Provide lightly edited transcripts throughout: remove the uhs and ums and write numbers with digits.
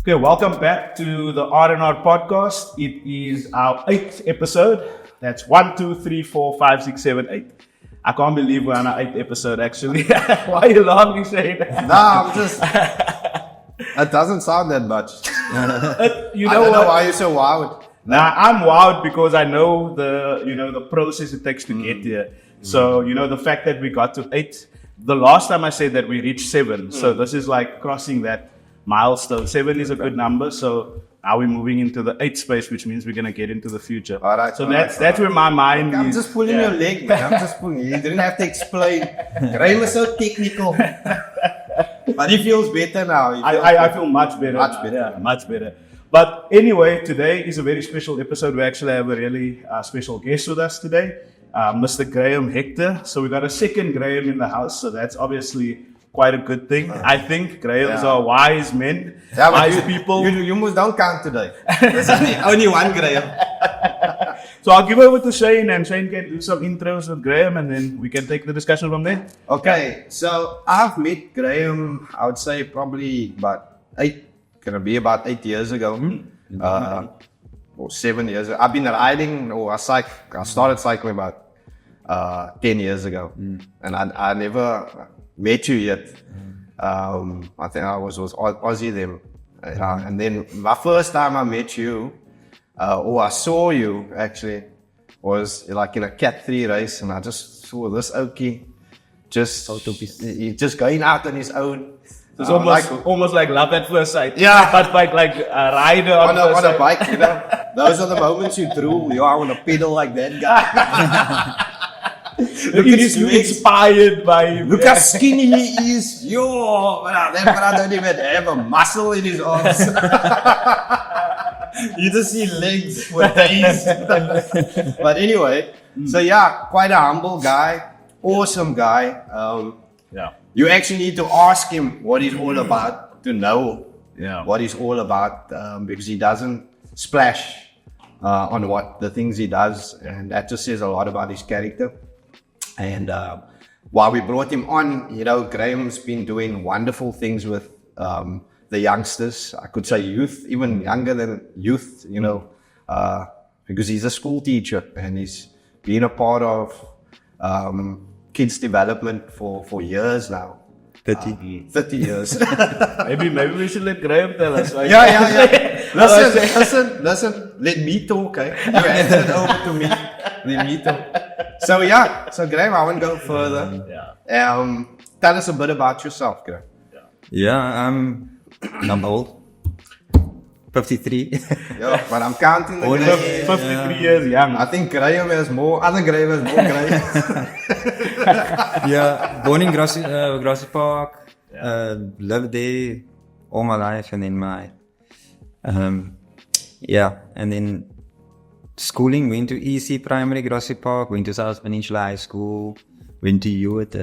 Okay, welcome back to the R&R podcast. It is our 8th episode. That's 1, 2, 3, 4, 5, 6, 7, 8. I can't believe we're on our 8th episode actually. Why are you laughing, Shane? Nah, I'm just... It doesn't sound that much. You I know don't know what? why you're so wild. Nah, I'm wowed because I know the process it takes to get here. So, the fact that we got to 8, the last time I said that we reached 7. So this is like crossing that milestone. 7 is a good number. So now we're moving into the 8th space, which means we're going to get into the future. All right, so all that's right. where my mind I'm is. just pulling your leg, man. I'm just pulling. You didn't have to explain. Graham is so technical. But he feels better now. I feel much better. Much better. Yeah, much better. But anyway, today is a very special episode. We actually have a really special guest with us today, Mr. Graham Hector. So we got a second Graham in the house. So that's obviously quite a good thing. I think Grahams are wise men, wise people. You must don't count today. There's only one Graham. So I'll give over to Shane, and Shane can do some intros with Graham, and then we can take the discussion from there. Okay, so I've met Graham, I would say probably about 8 years ago. Or 7 years ago. I've been riding, I started cycling about 10 years ago. And I never met you yet. I think I was Aussie then. And then my first time I met you, or I saw you actually, was like in a Cat 3 race, and I just saw this Okie just going out on his own. It's almost like love at first sight. Yeah. But like a rider on on a bike, Those are the moments you drew. I want to pedal like that guy. You inspired by him. Look how skinny he is. That I don't even have a muscle in his arms. You just see legs for days. But anyway, so yeah, quite a humble guy, awesome guy. You actually need to ask him what he's all about to know what he's all about, because he doesn't splash on what the things he does, and that just says a lot about his character. And while we brought him on, Graham's been doing wonderful things with the youngsters. I could say youth, even younger than youth, because he's a school teacher and he's been a part of kids' development for years now. 30 years. Maybe we should let Graham tell us. Right? Yeah. Listen. Let me talk, okay? You hand it over to me. Let me talk. So Graham, I want to go further. Tell us a bit about yourself, Graham. I'm old. 53. But I'm counting the Graham. 53 years young. I think Graham has more. Other Graham has more Graham. Born in Grassy Park. Lived there all my life, and then and then schooling, went to EC Primary, Grassy Park, went to South Peninsula High School, went to Hewitt,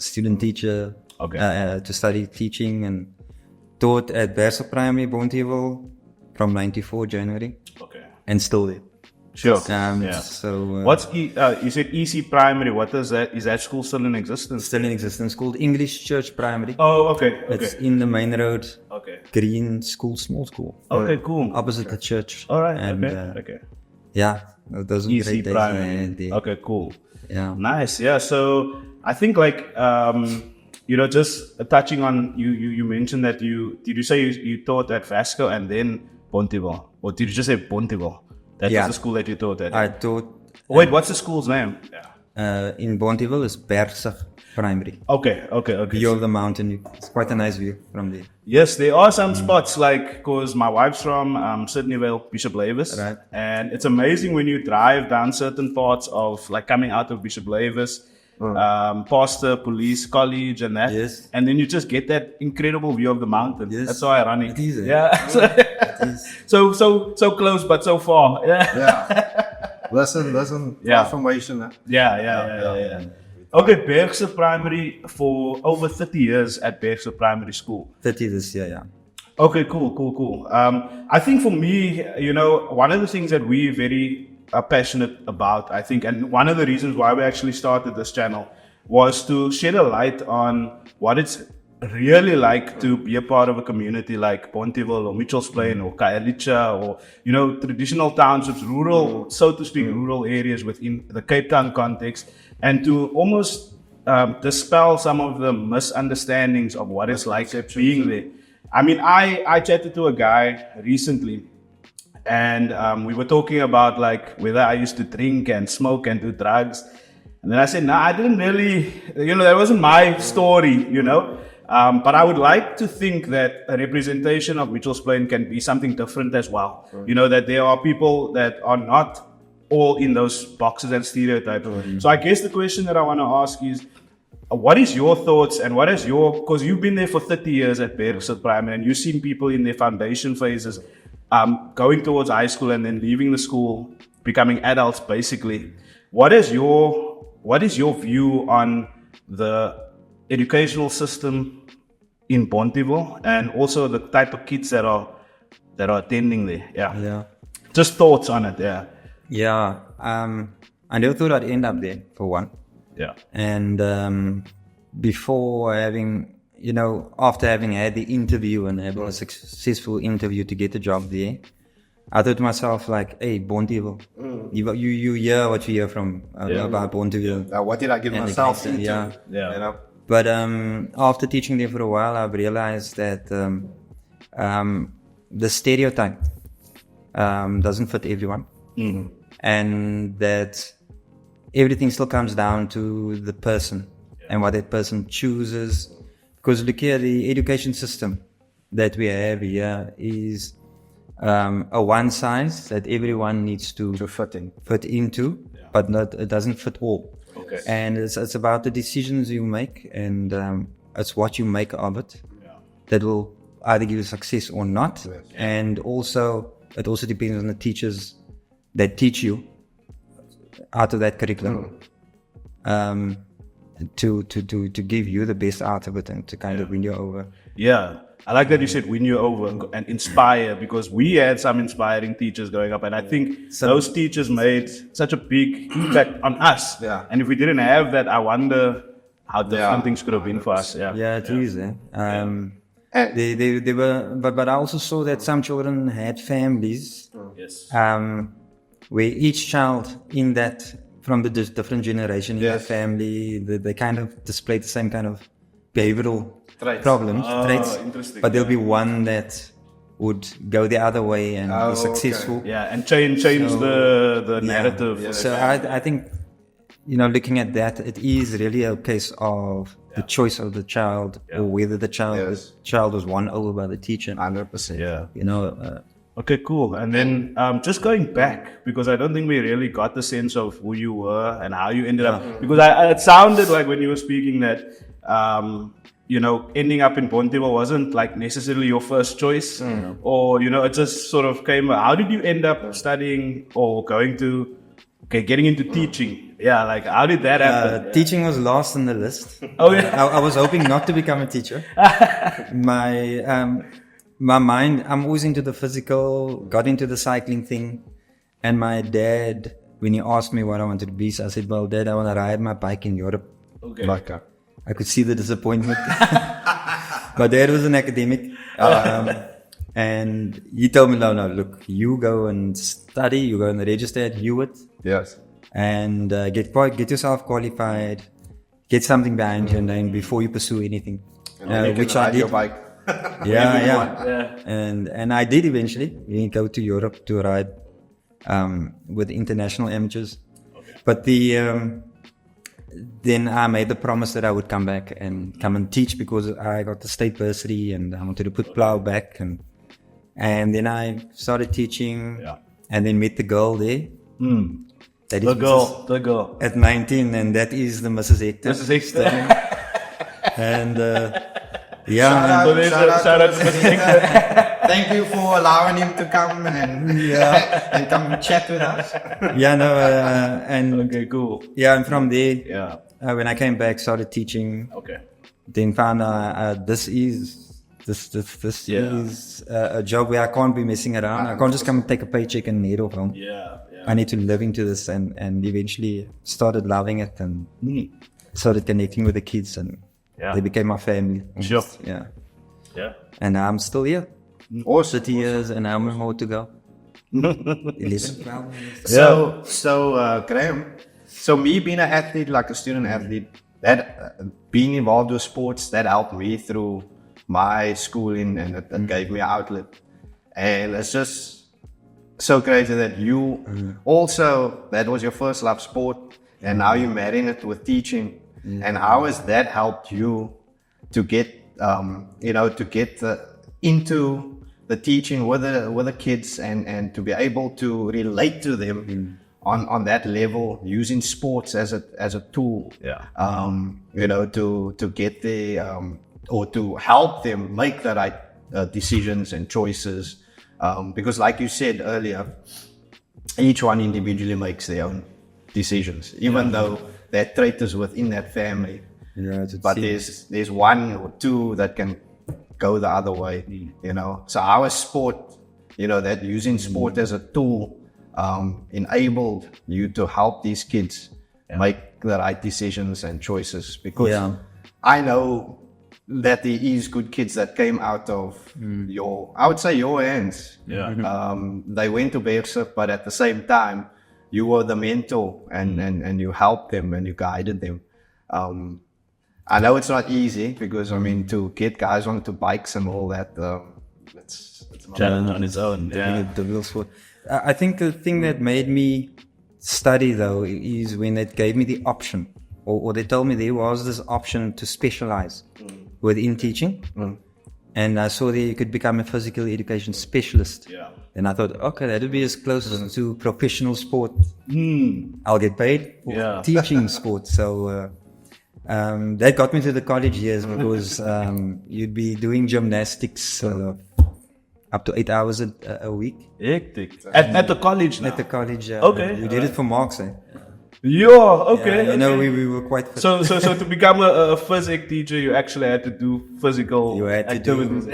student teacher, to study teaching, and taught at Bergsig Primary, Bonteheuwel from 94 January. Okay. And still there. Sure. So what's you said EC Primary? What is that? Is that school still in existence? Still in existence. Called English Church Primary. Oh, okay. It's in the main road. Okay. Green school, small school. Okay, cool. Opposite the church. All right. And, okay. Yeah, those were EC great days. Primary. Okay, cool. Yeah. Nice. Yeah. So I think just touching on you mentioned that did you say you taught at Vasco and then Bonteheuwel, or did you just say Bonteheuwel? That was the school that you taught at. I taught. Wait, what's the school's name? In Bonteheuwel is Bergsig Primary. Okay. View of the mountain. It's quite a nice view from there. Yes, there are some spots because my wife's from Sydneyville, Bishop Lavis, right? And it's amazing when you drive down certain parts of coming out of Bishop Lavis, past the police college and that, and then you just get that incredible view of the mountain. Yes. That's so ironic. It is. So close but so far. Listen. Confirmation. Yeah. Okay, Bergsig Primary for over 30 years at Bergsig Primary School. 30 this year, yeah. Okay, cool. I think for me, one of the things that we're very passionate about, I think, and one of the reasons why we actually started this channel was to shed a light on what it's really like to be a part of a community like Bonteheuwel or Mitchell's Plain or Khayelitsha or, you know, traditional townships, rural, so to speak, rural areas within the Cape Town context, and to almost dispel some of the misunderstandings of what it's like being there. I mean, I chatted to a guy recently, and we were talking about like whether I used to drink and smoke and do drugs. And then I said, no, I didn't really, you know, that wasn't my story, you know. But I would like to think that a representation of Mitchell's Plain can be something different as well. You know, that there are people that are not all in those boxes and stereotypes. So I guess the question that I want to ask is, what is your thoughts and what is your, because you've been there for 30 years at Bergsig Primary and you've seen people in their foundation phases going towards high school and then leaving the school, becoming adults basically. What is your view on the educational system in Bonteheuwel and also the type of kids that are attending there? Yeah. Just thoughts on it. Yeah. I never thought I'd end up there, for one. Yeah. And before having, you know, after having had the interview and having a successful interview to get the job there, I thought to myself, like, hey, Bonteheuwel, you hear what you hear from about Bonteheuwel. What did I get myself into? Yeah. You know? But after teaching there for a while, I've realized that the stereotype doesn't fit everyone. And that everything still comes down to the person and what that person chooses. Because look here, the education system that we have here is a one size that everyone needs to fit into, but it doesn't fit all. Okay. And it's about the decisions you make, and it's what you make of it that will either give you success or not. And also, it also depends on the teachers that teach you out of that curriculum to give you the best out of it and to kind of win you over. Yeah. I like that you said win you over and inspire, because we had some inspiring teachers growing up, and I think those teachers made such a big impact on us. Yeah. And if we didn't have that, I wonder how different things could have been for us. Yeah, it is. They were, but I also saw that some children had families. Yes. Where each child in that, from the different generation in the family, they kind of displayed the same kind of behavioral problems, traits, interesting. but there'll be one that would go the other way and be successful. Okay. Yeah, and change the narrative. So I think, you know, looking at that, it is really a case of the choice of the child, or whether the child was won over by the teacher. 100%. Yeah. You know. Okay, cool. And then just going back, because I don't think we really got the sense of who you were and how you ended up. Because it sounded like when you were speaking that, you know, ending up in Bonteheuwel wasn't like necessarily your first choice, or, you know, it just sort of came. How did you end up studying or getting into teaching? Yeah, like how did that happen? Teaching was last on the list. Oh yeah. I was hoping not to become a teacher. My mind, I'm always into the physical, got into the cycling thing. And my dad, when he asked me what I wanted to be, so I said, well, Dad, I want to ride my bike in Europe. Okay. Lekker. I could see the disappointment. My dad was an academic. And he told me, no, look, you go and study, you go and register at Hewitt. Yes. And get yourself qualified, get something behind your name before you pursue anything. Which I did. Your bike. Yeah. And I did eventually. We go to Europe to ride with international amateurs. Okay. But then I made the promise that I would come back and come and teach, because I got the state bursary and I wanted to put plow back, and then I started teaching, and then met the girl there. The girl at 19, and that is the Mrs. Hector. Mrs. Hector. And shout out to Mrs. Hector. Thank you for allowing him to come and come chat with us. Okay, cool. Yeah, and from there, when I came back, started teaching. Okay. Then found this is a job where I can't be messing around. I can't just come and take a paycheck and head off home. I need to live into this, and eventually started loving it and started connecting with the kids, and They became my family. Sure. Yeah. Yeah. And I'm still here. Awesome. 30 years and how many more to go? 11, 12 years. So Graham, so me being an athlete, like a student athlete, that being involved with sports, that helped me through my schooling, and it gave me an outlet. And it's just so crazy that you also, that was your first love, sport, and now you're marrying it with teaching. And how has that helped you to get, into the teaching with the kids, and to be able to relate to them on that level, using sports as a tool, to get the or to help them make the right decisions and choices, because like you said earlier, each one individually makes their own decisions, even though that trait is within that family. But there's one or two that can go the other way, So our sport, that using sport as a tool enabled you to help these kids make the right decisions and choices. Because I know that there is good kids that came out of I would say your hands. They went to Bergsig, but at the same time, you were the mentor, and you helped them and you guided them. I know it's not easy, because to get guys onto bikes and all that, it's a challenge on its own. The real sport. I think the thing that made me study, though, is when it gave me the option, or they told me there was this option to specialize within teaching. And I saw that you could become a physical education specialist. And I thought, okay, that would be as close to professional sport. I'll get paid for teaching sport. So that got me to the college years, because you'd be doing gymnastics up to 8 hours a week. Hectic. At the college now? At the college, Okay. We did it for marks, eh? Okay. We were quite fit. So to become a phys ed teacher, you actually had to do physical activities.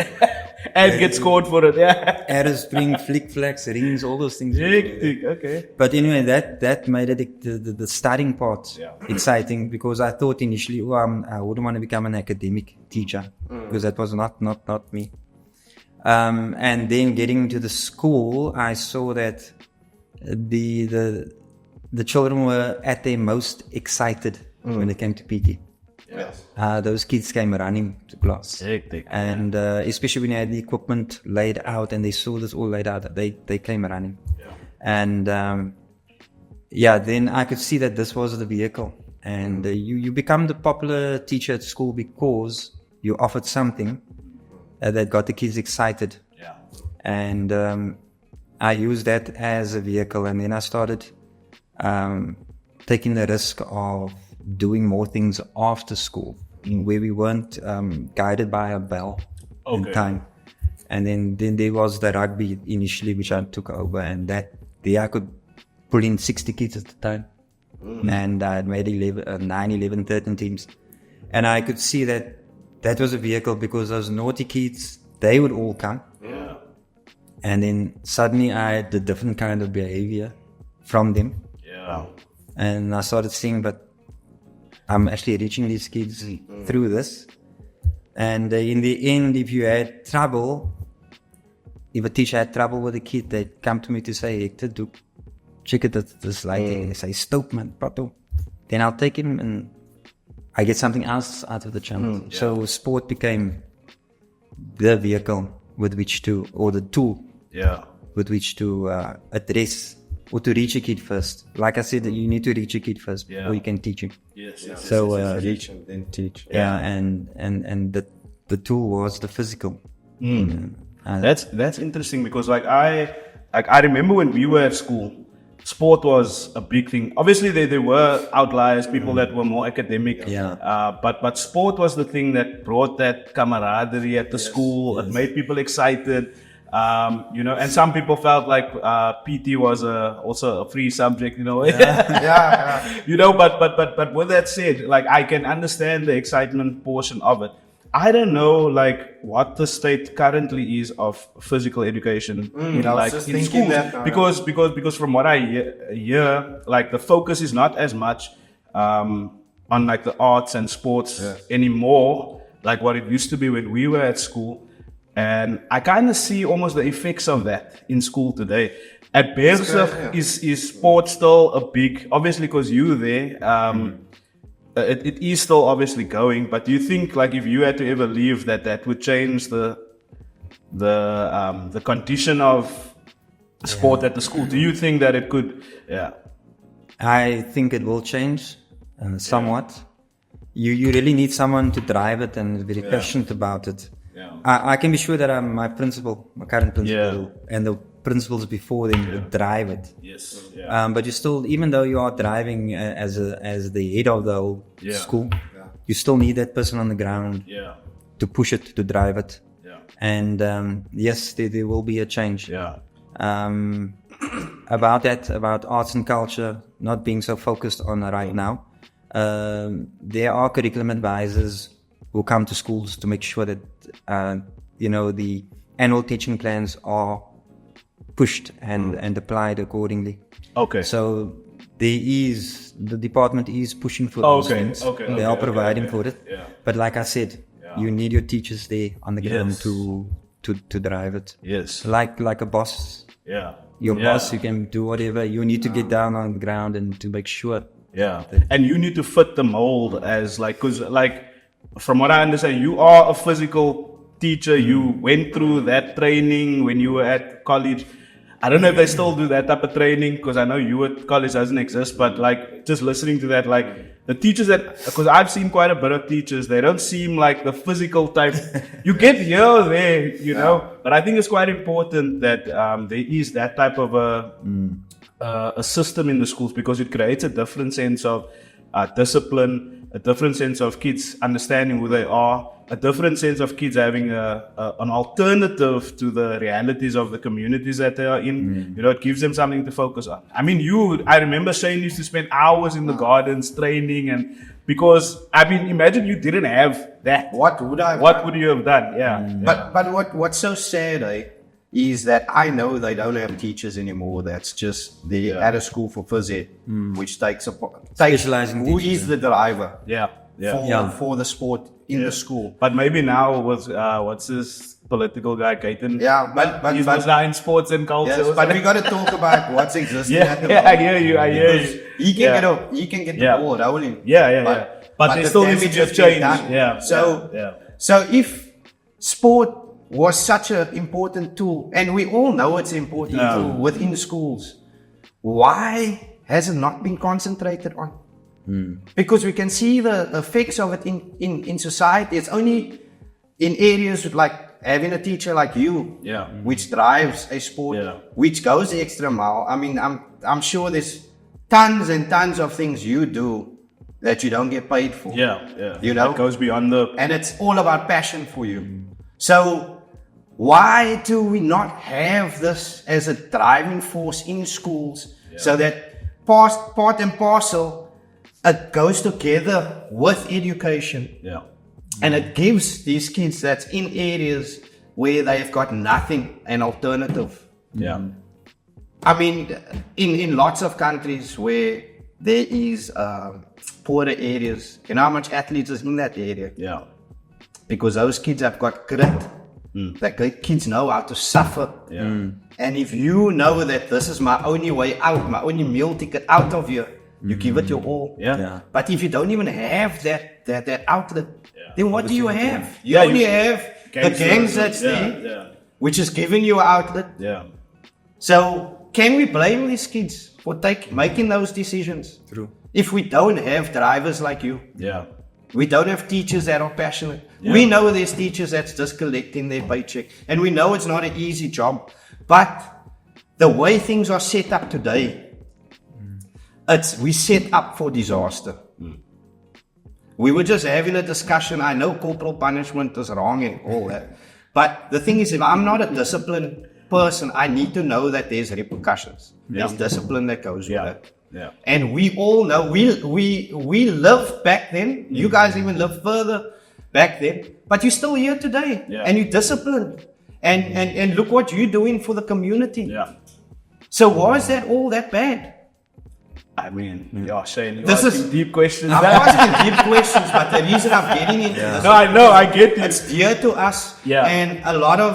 And get scored for it, Arrow spring, flick flacks, rings, all those things. Hectic, okay. But anyway, that made it the starting part exciting, because I thought initially, I wouldn't want to become an academic teacher, because that was not me. And then getting into the school, I saw that the children were at their most excited when it came to PT. Those kids came running to class. Hectic. And especially when you had the equipment laid out and they saw this all laid out, they came running. And then I could see that this was the vehicle. And you become the popular teacher at school because you offered something that got the kids excited. And I used that as a vehicle. And then I started taking the risk of doing more things after school, where we weren't guided by a bell in time. And then there was the rugby initially, which I took over, and there I could pull in 60 kids at the time. And I had made 9, 11, 13 teams. And I could see that was a vehicle, because those naughty kids, they would all come. And then suddenly I had a different kind of behavior from them. And I started seeing, but I'm actually reaching these kids through this. And in the end, if a teacher had trouble with a kid, they'd come to me to say, Hector, check it at this lighting. They say, stop, man, prato. Then I'll take him and I get something else out of the challenge. So sport became the vehicle with which to, or the tool with which to address or to reach a kid first. Like I said, you need to reach a kid first before you can teach him. So reach and then teach. And the tool was the physical. That's interesting, because I remember when we were at school, sport was a big thing. Obviously, there were outliers, people that were more academic. But sport was the thing that brought that camaraderie at the school. It made people excited. And some people felt like PT was also a free subject, But with that said, like, I can understand the excitement portion of it. I don't know, like, what the state currently is of physical education, like in schools, because from what I hear, like, the focus is not as much on like the arts and sports anymore, like what it used to be when we were at school. And I kind of see almost the effects of that in school today. At Bergsig, is sports still a big, obviously because you there, it is still obviously going, but do you think like if you had to ever leave that would change the condition of sport at the school? Do you think that it could? Yeah. I think it will change somewhat. You really need someone to drive it and be passionate about it. Yeah. I can be sure that my current principal, and the principals before them drive it. Yes. But you still, even though you are driving as the head of the whole school, you still need that person on the ground to push it, to drive it. Yeah. And yes, there will be a change. Yeah. About arts and culture not being so focused on right now. There are curriculum advisors who come to schools to make sure that the annual teaching plans are pushed and applied accordingly. Okay. So the department is pushing for those things. They are providing for it. Yeah. But like I said, you need your teachers there on the ground to drive it. Yes. Like a boss. Yeah. Your boss, you can do whatever. You need to get down on the ground and to make sure. Yeah. And you need to fit the mold as because from what I understand, you are a physical teacher. You went through that training when you were at college. I don't know if they still do that type of training because I know you at college doesn't exist, but just listening to that, the teachers because I've seen quite a bit of teachers, they don't seem like the physical type. You get here or there, know, but I think it's quite important that there is that type of a system in the schools because it creates a different sense of discipline, a different sense of kids understanding who they are, a different sense of kids having an alternative to the realities of the communities that they are in. It gives them something to focus on. I mean, I remember Shane used to spend hours in the gardens training, and because, imagine you didn't have that. What would you have done? Yeah. But what's so sad, is that I know they don't have teachers anymore. That's just at a school for phys ed, which takes specializing who is the driver for the sport in the school. But maybe now with what's this political guy, Kaitan? Yeah, but he's now in sports and culture. Yes, but we got to talk about what's existing at the moment. I hear you. He can get the ball rolling. But there still needs to change. Yeah. So if sport was such an important tool, and we all know it's an important tool within schools, why has it not been concentrated on? Because we can see the effects of it in society. It's only in areas like having a teacher like you, which drives a sport, which goes the extra mile. I'm sure there's tons and tons of things you do that you don't get paid for. That goes beyond and it's all about passion for you. So why do we not have this as a driving force in schools so that part and parcel, it goes together with education. Yeah. And it gives these kids that's in areas where they've got nothing, an alternative. Yeah. In lots of countries where there is poorer areas, you know how much athletes is in that area? Yeah. Because those kids have got grit. That kids know how to suffer. Yeah. And if you know that this is my only way out, my only meal ticket out of here, you give it your all. Yeah. But if you don't even have that outlet, then what do you have? You only have the gangs that's there, which is giving you an outlet. Yeah. So can we blame these kids for making those decisions? True. If we don't have drivers like you, we don't have teachers that are passionate. Yeah. We know there's teachers that's just collecting their paycheck, and we know it's not an easy job. But the way things are set up today, we set up for disaster. We were just having a discussion. I know corporal punishment is wrong and all that. But the thing is, if I'm not a disciplined person, I need to know that there's repercussions. There's discipline that goes with it. Yeah. And we all know, we lived back then. You guys even lived further back then. But you're still here today. Yeah. And you're disciplined. And look what you're doing for the community. Yeah. So why is that all that bad? I mean, yeah, Shane, This you're is- asking deep questions. I'm asking deep questions, but the reason I'm getting into this, No, I know, I get you. it's dear to us, Yeah. and a lot of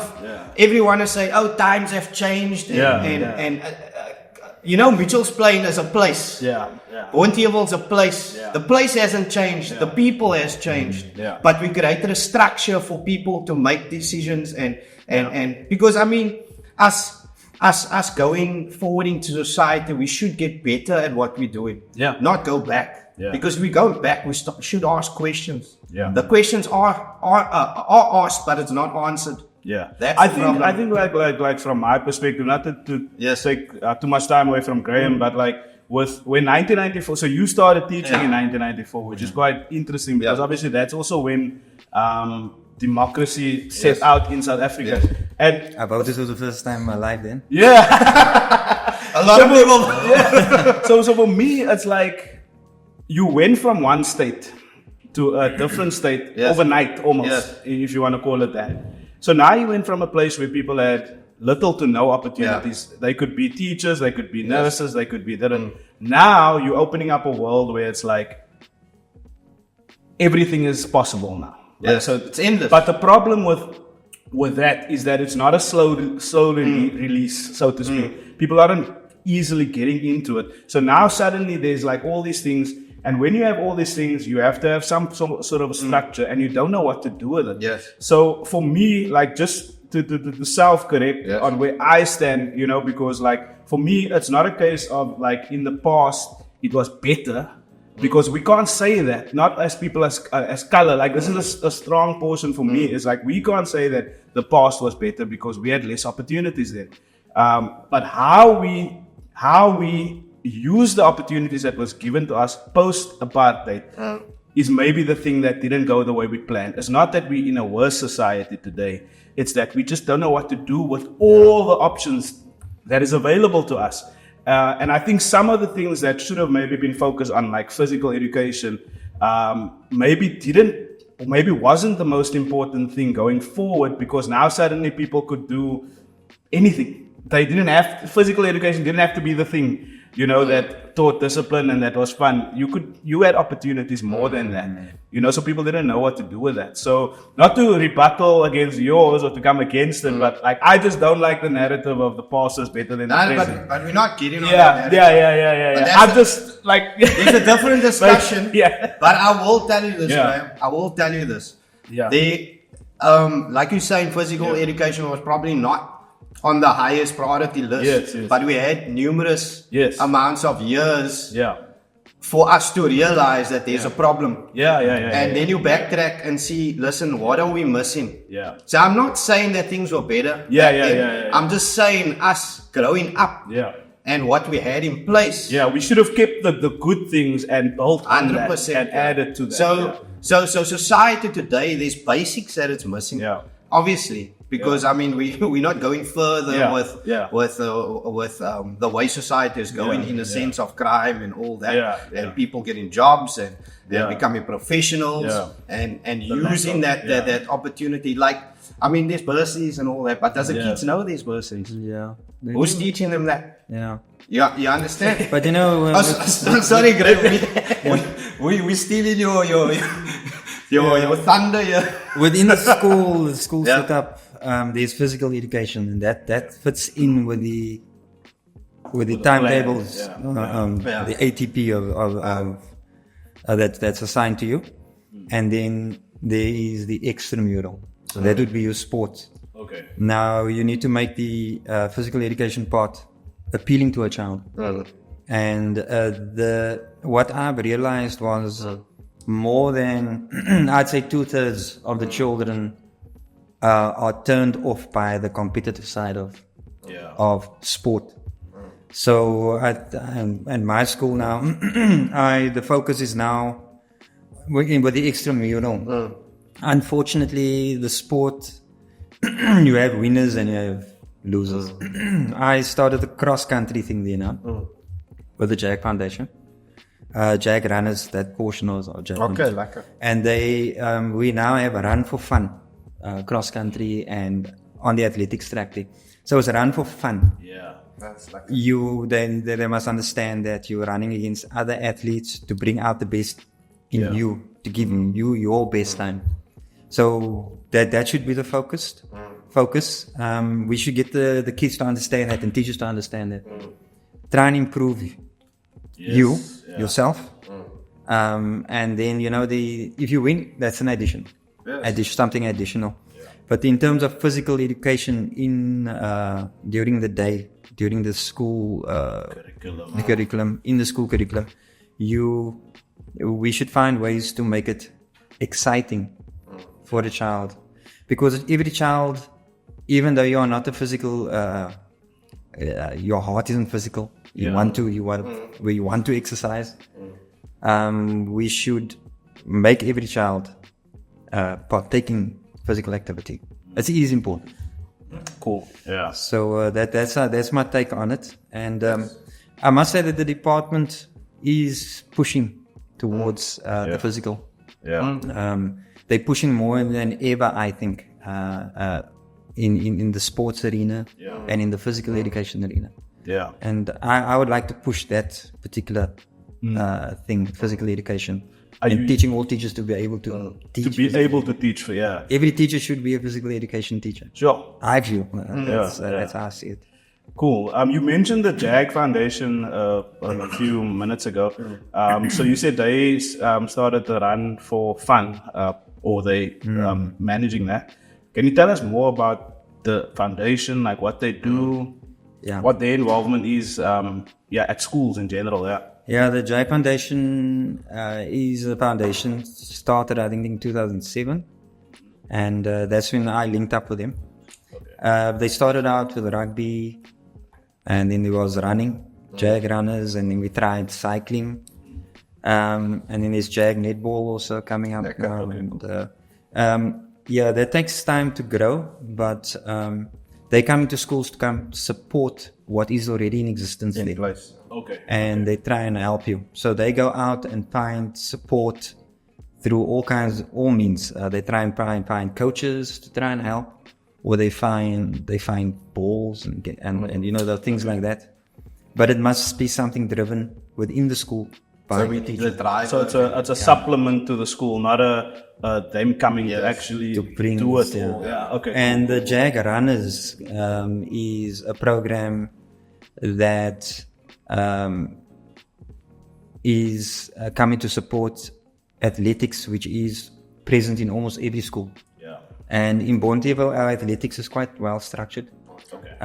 everyone is saying, "Oh, times have changed," and you know, Mitchell's Plain is a place. Yeah. Bonteheuwel's a place. Yeah. The place hasn't changed. The people has changed. Yeah. But we created a structure for people to make decisions and because I mean, us going forward into society, we should get better at what we're doing. Yeah. Not go back. Yeah. Because we go back, we should ask questions. Yeah. The questions are asked, but it's not answered. Yeah, That's I the think problem. like from my perspective, not to Yes. take too much time away from Graham, but like when 1994, so you started teaching in 1994, which is quite interesting because obviously that's also when democracy set out in South Africa, and I voted for the first time in my life then. yeah, A lot of people. so for me it's like you went from one state to a different state overnight almost, if you want to call it that. So now you went from a place where people had little to no opportunities. They could be teachers, they could be nurses, they could be that. Now you're opening up a world where it's like everything is possible now. Like, so it's endless. But the problem with that is that it's not a slow release, so to speak. People aren't easily getting into it. So now suddenly there's like all these things. And when you have all these things, you have to have some sort of structure, and you don't know what to do with it. Yes. So for me, like just to self-correct on where I stand, you know, because like for me, it's not a case of like in the past it was better, because we can't say that. Not as people as color. Like this is a strong portion for me. Is like we can't say that the past was better because we had less opportunities then. But how we use the opportunities that was given to us post-apartheid is maybe the thing that didn't go the way we planned. It's not that we're in a worse society today. It's that we just don't know what to do with all the options that is available to us. And I think some of the things that should have maybe been focused on, like physical education, maybe wasn't the most important thing going forward, because now suddenly people could do anything. Physical education didn't have to be the thing, you know, that taught discipline and that was fun. You had opportunities more than that, you know, so people didn't know what to do with that. So not to rebuttal against yours or to come against it, but like, I just don't like the narrative of the past is better than the present. But we're not getting on Yeah. I'm just like, It's a different discussion. yeah. But I will tell you this, Yeah. Graham. I will tell you this. Yeah. Like you saying, physical education was probably not on the highest priority list. Yes. But we had numerous amounts of years for us to realize that there's a problem. And then you backtrack and see, listen, what are we missing? Yeah. So I'm not saying that things were better. Yeah. I'm just saying us growing up. And what we had in place. Yeah, we should have kept the good things and built on 100%, that and added to that. So society today, there's basics that it's missing. Obviously, because I mean, we're not going further with the way society is going in the sense of crime and all that, and people getting jobs and they're becoming professionals and using that opportunity. Like, I mean, there's bursaries and all that, but does the kids know there's bursaries? Yeah. Who's teaching them that? Yeah. You understand? But you know, sorry, Greg. We steal in your thunder here. within the school setup, there's physical education, and that fits in with the timetables, the ATP of that's assigned to you, and then there is the extramural. So that would be your sports. Okay. Now you need to make the physical education part appealing to a child. And what I've realized was more than I'd say 2/3 of the children are turned off by the competitive side of sport. So at my school now, the focus is now working with the extramural. Unfortunately, the sport, you have winners and you have losers. I started the cross-country thing there now with the JAG Foundation. JAG runners, that portion of JAG. Okay, lekker. And we now have a run for fun, cross-country and on the athletics track there. So it's a run for fun. That's like they must understand that you're running against other athletes to bring out the best in you, to give you your best time. So that should be the focus. We should get the kids to understand that and teachers to understand that. Try and improve yourself. And then, if you win, that's an addition. Something additional. Yeah. But in terms of physical education during the day, during the school curriculum, in the school curriculum, we should find ways to make it exciting for the child. Because every child, even though you are not a physical, your heart isn't physical. You want to exercise. We should make every child partaking physical activity. It is important. Cool. Yeah. So that's my take on it. And I must say that the department is pushing towards the physical. Yeah. They're pushing more than ever, I think, in the sports arena and in the physical education arena. Yeah. And I would like to push that particular thing, physical education. And teaching all teachers to be able to teach. To be able to teach, yeah. Every teacher should be a physical education teacher. Sure. I feel. That's how I see it. Cool. You mentioned the JAG Foundation a few minutes ago. So you said they started the run for fun, or they managing that. Can you tell us more about the foundation, like what they do, what their involvement is, at schools in general, Yeah, the JAG Foundation is a foundation started, I think, in 2007. And that's when I linked up with them. Okay. They started out with rugby, and then there was running, JAG runners, and then we tried cycling. And then there's JAG netball also coming up now. And, that takes time to grow, but they come into schools to come support what is already in existence in there. Place. Okay. And they try and help you. So they go out and find support through all means. They try and find coaches to try and help, or they find balls and the things like that. But it must be something driven within the school by the teacher. So it's a supplement to the school, not them coming to actually do it. Okay. And the JAG Runners is a program that is coming to support athletics, which is present in almost every school. Yeah. And in Bonteheuwel, our athletics is quite well structured. Okay.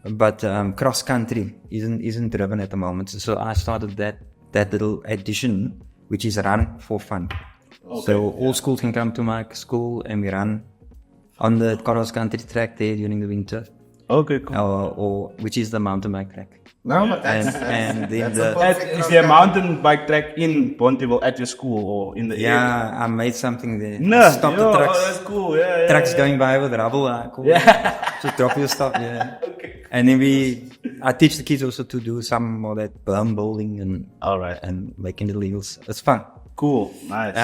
But cross country isn't driven at the moment. So I started that little addition, which is run for fun. Okay. So all schools can come to my school and we run on the cross country track there during the winter. Okay, cool. Or which is the mountain bike track. No, but that's, and then is there a mountain bike track in Bonteheuwel at your school or in the area? Yeah, I made something there. Stop the trucks. Oh, that's cool. Trucks going by with rubble. Cool. Just drop your stuff. Yeah. Okay. And then I teach the kids also to do some of that bowling and making little eagles. It's fun. Cool. Nice.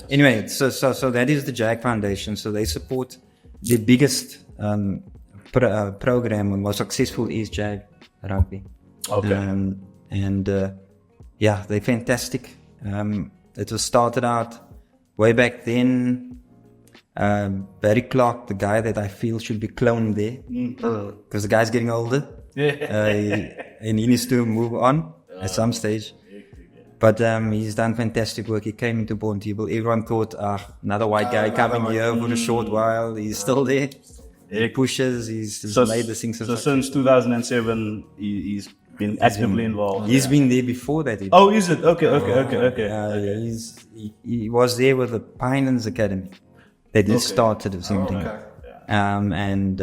Anyway, so that is the JAG Foundation. So they support the biggest program and most successful is JAG Rugby. Okay. They're fantastic. It was started out way back then. Barry Clark, the guy that I feel should be cloned there, because the guy's getting older. And he needs to move on at some stage. But he's done fantastic work. He came into Bonteheuwel. Everyone thought, another white guy coming here for a short while. He's still there. He pushes. He's made the things. So since 2007, he's been actively involved. He's been there before that. Oh, is it? Okay. He was there with the Pinelands Academy. They did start at the same thing. And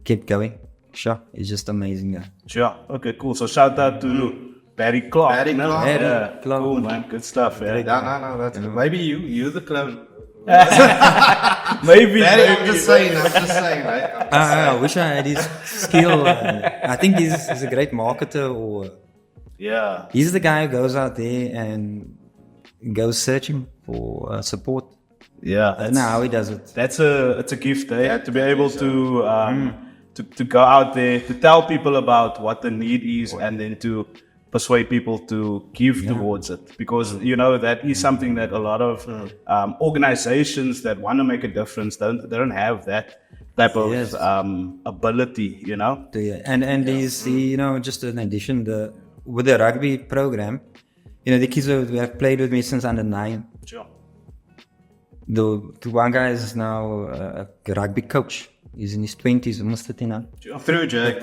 kept going. Sure, it's just amazing. Sure. Okay, cool. So shout out to Barry Clark. Clark. Cool, man. Good stuff. No, that's good. Maybe you're the clone. Maybe. I'm just saying, right? I wish I had his skill. I think he's a great marketer, he's the guy who goes out there and goes searching for support. Yeah, that's how he does it. It's a gift, to be able to to go out there, to tell people about what the need is, and then to persuade people to give towards it, because that is something that a lot of organizations that want to make a difference don't have that type of ability, And there's just in addition, with the rugby program, the kids who have played with me since under 9. Sure. The one guy is now a rugby coach. He's in his 20s, almost 30 now. Through JAG.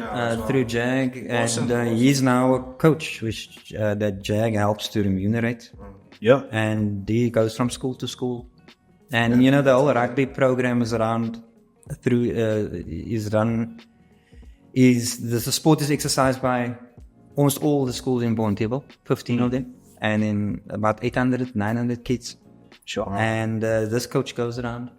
Through JAG, and he's now a coach, which that JAG helps to remunerate. Yeah. And he goes from school to school, and the whole rugby program is around the sport is exercised by almost all the schools in Bonteheuwel, 15 of them, and in about 800, 900 kids. Sure. And this coach goes around.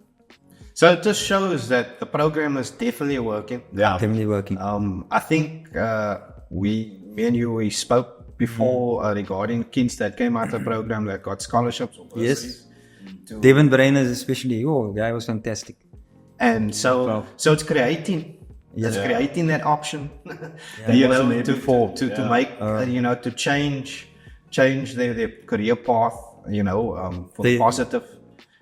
So it just shows that the program is definitely working. Yeah. Definitely working. I think me and you, we spoke before regarding kids that came out of the program that got scholarships. Yes. Devin Brainers especially. Oh, the guy was fantastic. And so it's creating. Yes. It's creating that option. to make to change their career path. For the positive.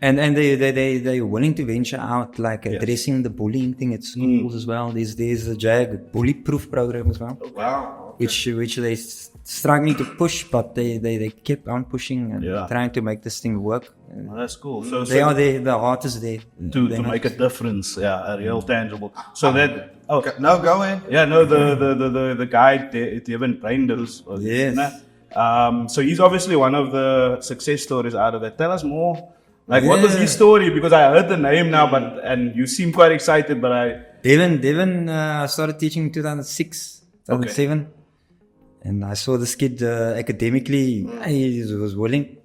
And they're willing to venture out, like addressing the bullying thing at schools as well. There's a JAG bully-proof program as well. Oh, wow. Okay. Which they struggling to push, but they kept on pushing and trying to make this thing work. Oh, that's cool. So they are there, the heart is there. To make a difference, a real tangible. So that no, go ahead. Yeah, no, the guy Devin Brainers. Yes. So he's obviously one of the success stories out of that. Tell us more. Like, what was his story? Because I heard the name now, and you seem quite excited, but Devin started teaching in 2006, 2007. Okay. And I saw this kid academically, he was willing.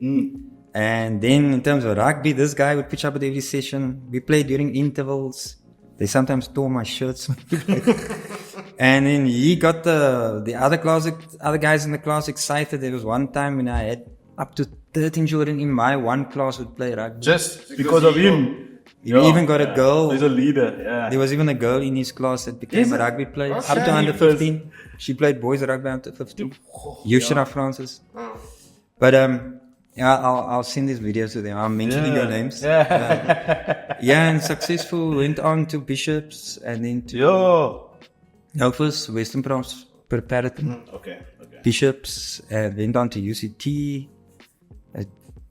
And then in terms of rugby, this guy would pitch up at every session. We played during intervals. They sometimes tore my shirts. And then he got the other guys in the class excited. There was one time when I had up to 13 children in my one class would play rugby. Just because of him. He even got a girl. He's a leader. Yeah. There was even a girl in his class that became a rugby player. Up to under 15. She played boys rugby up to 15. Yushra Francis. But I'll send these videos to them. I'm mentioning your names. And successful. Went on to Bishops and then to Novus, Western Province, Perparaton. Okay. Bishops, and went on to UCT.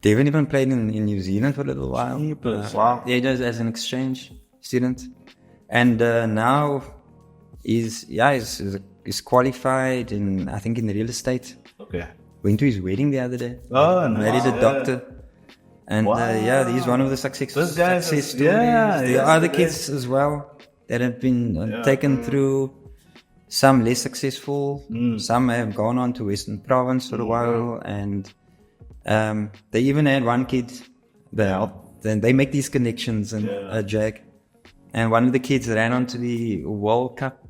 Devin even played in New Zealand for a little while. Wow. Yeah, just as an exchange student. And now he's qualified in, I think, in real estate. Okay. Went to his wedding the other day. Oh, nice. Married a doctor. And he's one of the success stories. There are other kids as well that have been taken through. Some less successful. Some have gone on to Western Province for a while, and they even had one kid. Then they make these connections and JAG. And one of the kids ran onto the World Cup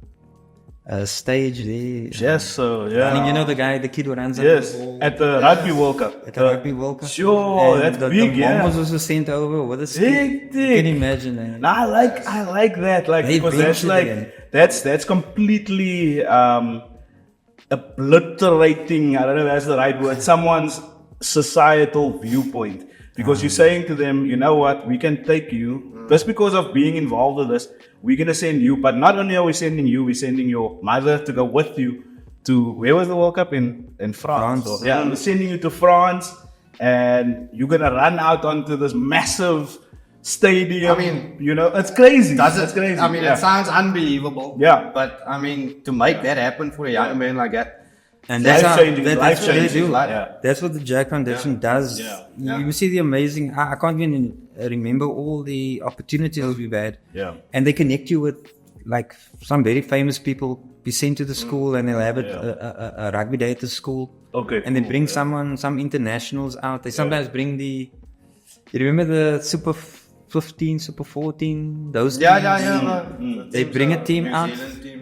stage there. Yes, I mean, the kid who runs at the Rugby World Cup. At the Rugby World Cup. Sure, and that's big. The bomb was also sent over with a stick. You can imagine. No, I like that. Like, because that's like that's completely obliterating. I don't know if that's the right word. Someone's societal viewpoint. Because you're saying to them, you know what, we can take you, just because of being involved with this, we're going to send you, but not only are we sending you, we're sending your mother to go with you to, where was the World Cup? In France. So, we're sending you to France, and you're going to run out onto this massive stadium. I mean, it's crazy. It's crazy. I mean, it sounds unbelievable. Yeah. But, I mean, to make that happen for a young man like that, and that's what they do. Yeah. That's what the JAG Foundation does. You see the amazing. I can't even remember all the opportunities we've had. Yeah. And they connect you with like some very famous people. Be sent to the school, and they'll have a rugby day at the school. Okay. And they bring some internationals out. They sometimes bring you remember the Super 15, Super 14, those teams? They bring a team out.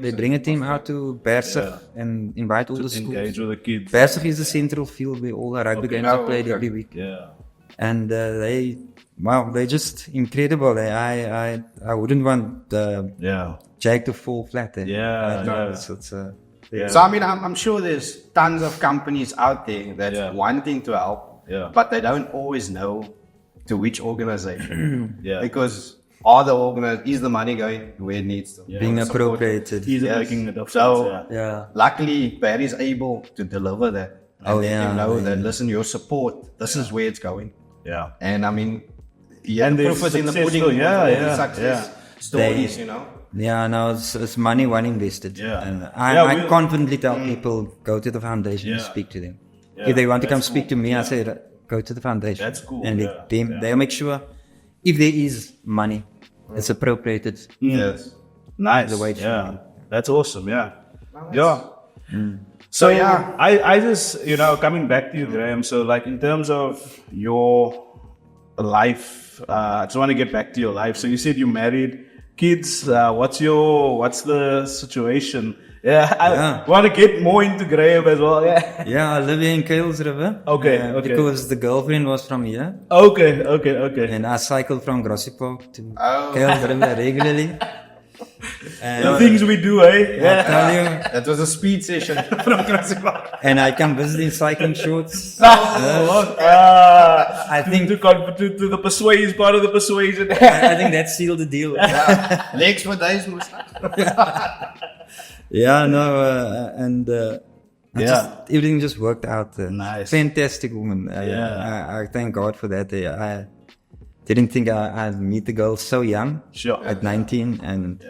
They bring a team out to Bergsig and invite all the schools. Engage with the kids. Bergsig is the central field where all the rugby games are played every week. Yeah. and they're just incredible. I wouldn't want Jake to fall flat there. So I mean, I'm sure there's tons of companies out there that's wanting to help, but they don't always know to which organization. Because is the money going where it needs to? Being appropriated. He's making a difference. So luckily, Barry's able to deliver that. And that listen, your support. This is where it's going. Yeah. And I mean, and the proof is in the pudding. Success stories, you know. Yeah, no, it's money well invested. Yeah. And I confidently tell people, go to the foundation and speak to them. If they want to come speak to me, I say, go to the foundation. That's cool. And they'll make sure if there is money, it's appropriated. Yes. Nice. The way that's awesome. Yeah. So I just, coming back to you, Graham. So like in terms of your life, I just want to get back to your life. So you said you married, kids. What's the situation? I want to get more into Graham as well. I live here in Kuils River. Okay. Because the girlfriend was from here. Okay. And I cycled from Grassy Park to Kuils River regularly. The things we do, eh? I tell you, that was a speed session from Grassy Park. And I come visit in cycling shorts. I think to the persuasion part of the persuasion. I think that sealed the deal. Legs for days, everything just worked out. Nice. Fantastic woman. I thank God for that. I didn't think I'd meet the girl so young. Sure. At 19, and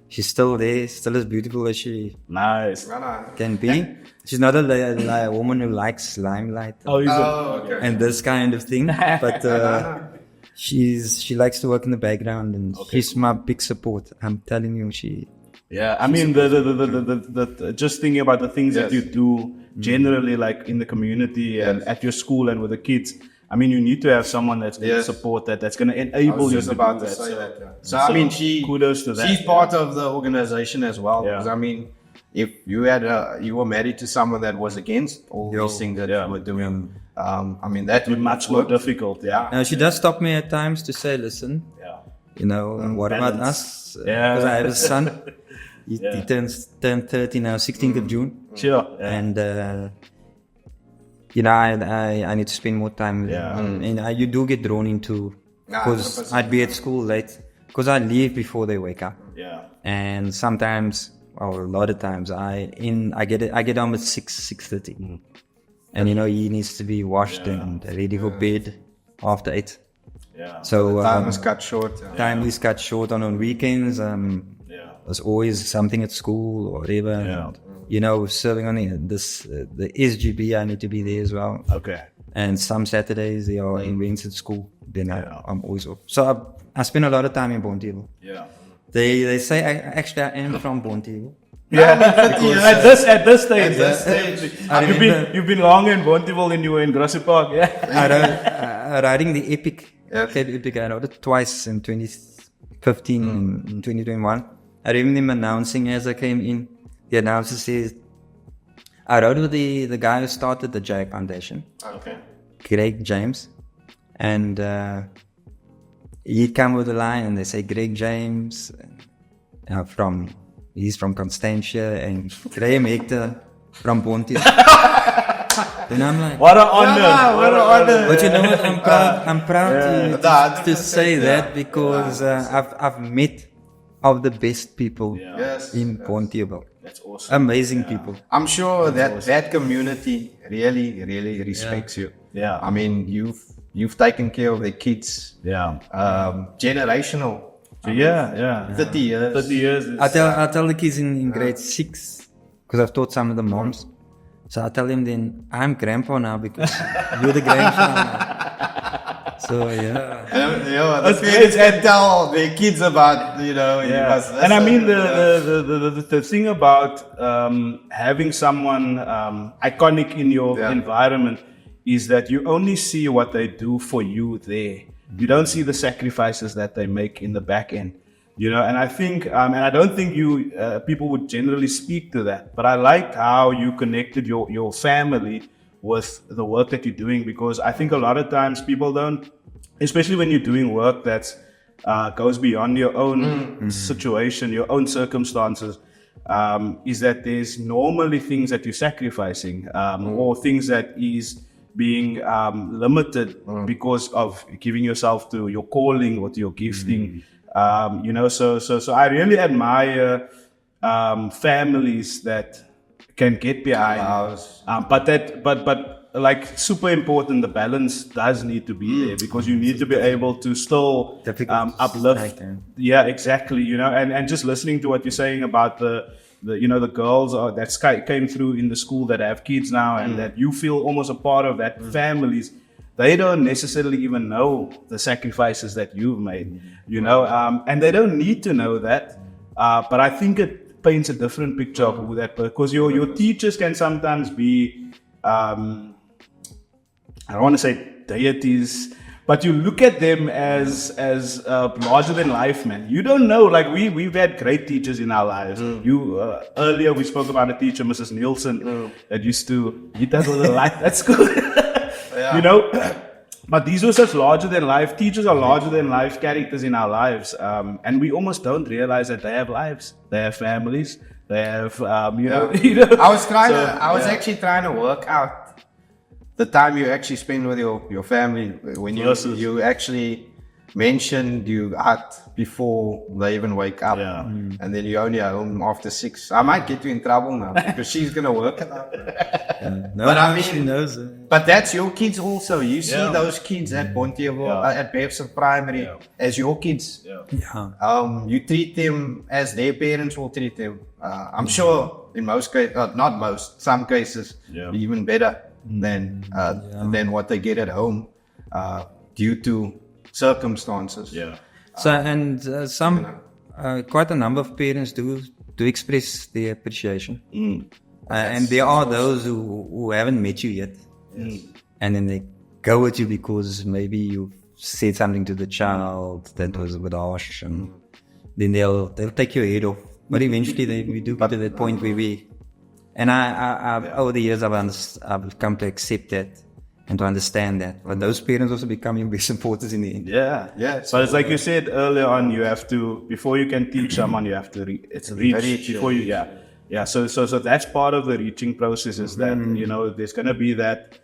she's still there, still as beautiful as she can be. She's not a woman who likes limelight and this kind of thing, but she likes to work in the background, and she's my big support. I'm telling you, I mean, the just thinking about the things that you do generally, like in the community and at your school and with the kids. I mean, you need to have someone that's going to support that's going to enable you to do that. So I mean, kudos to that. She's part of the organization as well. Because I mean, if you were married to someone that was against all these things that you were doing, I mean, that would be much more difficult. Now, she does stop me at times to say, listen, what about us? Because I have a son. He turned 30 now, 16th of June. Sure. And, I need to spend more time with him. And you do get drawn into, because I'd be at school late, because I leave before they wake up. Yeah. And sometimes, or a lot of times, I get home at 6:30. And he needs to be washed and ready for bed after 8. Yeah. So time is cut short. Time is cut short on weekends. There's always something at school or whatever. And, serving on the SGB, I need to be there as well. Okay. And some Saturdays they are events at school. Then I'm always off. So I spend a lot of time in Bonteheuwel. Yeah. They say I am from Bonteheuwel. At this stage. You've been long in Bonteheuwel and you were in Grassy Park. Riding the Epic. Epic. I rode it twice in 2015 and 2021. I remember them announcing as I came in. The announcer says, I rode with the guy who started the J Foundation. Okay. Greg James. And he'd come with the line and they say, Greg James, he's from Constantia, and Graham Hector from Bonteheuwel. And I'm like, what an honor. But you know what? I'm proud to say that because I've met of the best people in Bonteheuwel. That's awesome. Amazing people. I'm sure that community really, really respects you. Yeah. I mean, you've taken care of the kids. Yeah. Generational. 30 years. 30 years. I tell the kids in grade 6, because I've taught some of the moms. So I tell them then, I'm grandpa now because you're the grandfather. So the parents can tell their kids about, And I mean, the thing about having someone iconic in your environment is that you only see what they do for you there. You don't see the sacrifices that they make in the back end, and I think, and I don't think people would generally speak to that, but I liked how you connected your family with the work that you're doing, because I think a lot of times people don't, especially when you're doing work that goes beyond your own situation, your own circumstances, is that there's normally things that you're sacrificing, or things that is being limited because of giving yourself to your calling or to your gifting. So I really admire families that can get behind, but like super important, the balance does need to be there, because you need to be able to still uplift. Yeah, exactly. And just listening to what you're saying about the girls that came through in the school that have kids now, and that you feel almost a part of that families. They don't necessarily even know the sacrifices that you've made, and they don't need to know that. But I think it paints a different picture of who that, because your teachers can sometimes be, I don't want to say deities, but you look at them as larger than life, man. You don't know, like we've had great teachers in our lives. Earlier we spoke about a teacher, Mrs. Nielsen, that used to hit us with a light. That's good. But these were such larger than life. Teachers are larger than life characters in our lives, and we almost don't realize that they have lives, they have families, they have, I was actually trying to work out the time you actually spend with your family when you actually mentioned you out before they even wake up, and then you only are home after 6. I might get you in trouble now because she's gonna work it out. But I mean, she knows it. But that's your kids also. You see those kids at Bonteheuwel, at Bergsig Primary, as your kids. You treat them as their parents will treat them. I'm sure in most cases, not most, some cases, even better than what they get at home, due to circumstances. So, and quite a number of parents do express their appreciation. And there are those who haven't met you yet. And then they go at you because maybe you said something to the child that was a bit harsh, and then they'll take your head off. But eventually we do get to that point where I've over the years I've come to accept that and to understand that. But those parents also become your best supporters in the end. So it's like you said earlier on, you have to, before you can teach someone, you have to reach before you, So that's part of the reaching process, is that, there's going to be that,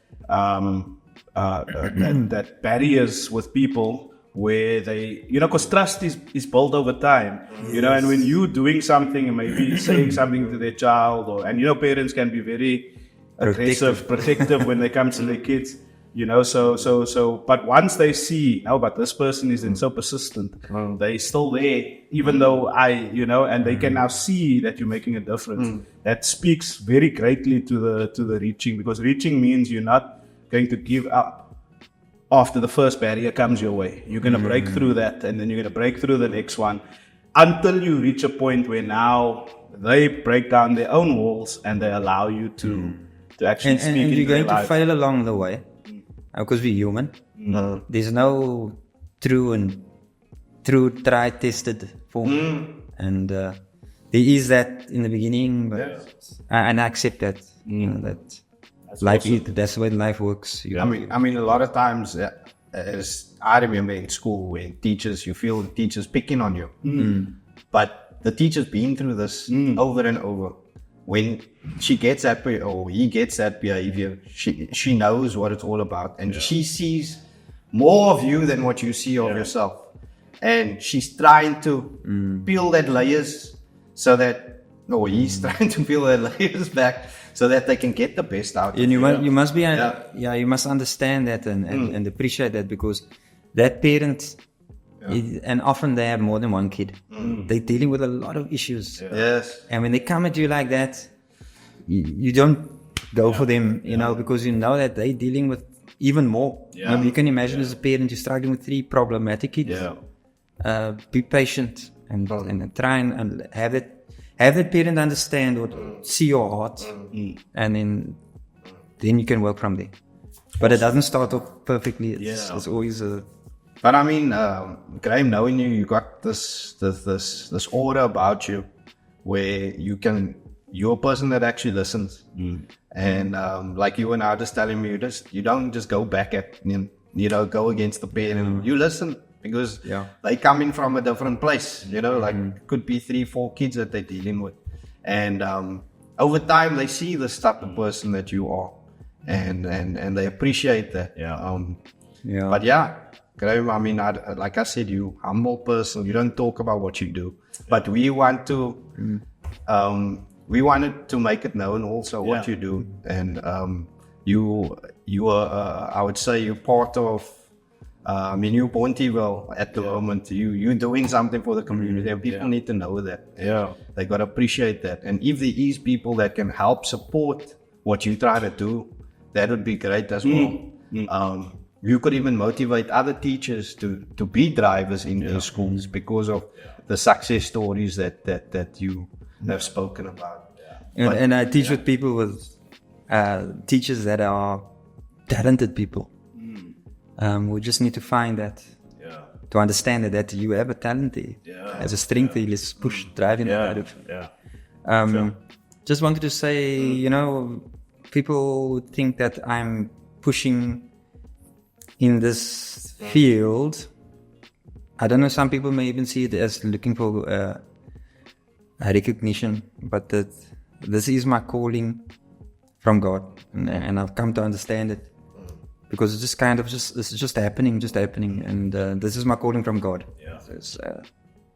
that barriers with people where they, because trust is built over time, and when you're doing something and maybe saying something to their child, and parents can be very aggressive, protective when they come to their kids, but once they see, but this person isn't so persistent, they're still there, even though and they can now see that you're making a difference. That speaks very greatly to the reaching, because reaching means you're not going to give up after the first barrier comes your way. You're going to break through that, and then you're going to break through the next one, until you reach a point where now they break down their own walls and they allow you to actually speak. And you're going to fail along the way, because we're human. There's no true tried, tested form, and there is that in the beginning, but and I accept that. That's life. That's the way life works. I mean, a lot of times, as I remember in school, when you feel the teachers picking on you, but the teacher's been through this over and over. When she gets that or he gets that behavior, she knows what it's all about, and she sees more of you than what you see of yourself, and she's trying to peel that layers so that, he's trying to peel that layers back so that they can get the best out of you. You must be, you must understand that and appreciate that, because that parent, and often they have more than one kid. They're dealing with a lot of issues. And when they come at you like that, you don't go for them, because you know that they're dealing with even more. You can imagine as a parent, you're struggling with 3 problematic kids. Be patient and try and have that parent understand or see your heart, and then you can work from there. But it doesn't start off perfectly. It's always a... But I mean, Graham, knowing you got this aura about you, where you can you're a person that actually listens. And like you were now just telling me, you don't just go back at, go against the parent. You listen because they coming from a different place, like could be 3-4 kids that they're dealing with. And over time, they see this type of person that you are, and they appreciate that. But Graham, I mean, like I said, you humble person. You don't talk about what you do, but we want to, we wanted to make it known also what you do, and you are, I would say, you're part of. You're Bonteheuwel at the moment. You're doing something for the community, and people need to know that. They got to appreciate that. And if there is people that can help support what you try to do, that would be great as well. You could even motivate other teachers to be drivers in their schools because of the success stories that you have spoken about. And I teach with people with teachers that are talented people. We just need to find that, to understand that you have a talent there. As a strength, let's push, drive in the Just wanted to say, people think that I'm pushing in this field. I don't know, some people may even see it as looking for a recognition, but this is my calling from God, and I've come to understand it. Because it's just it's happening, and this is my calling from God. So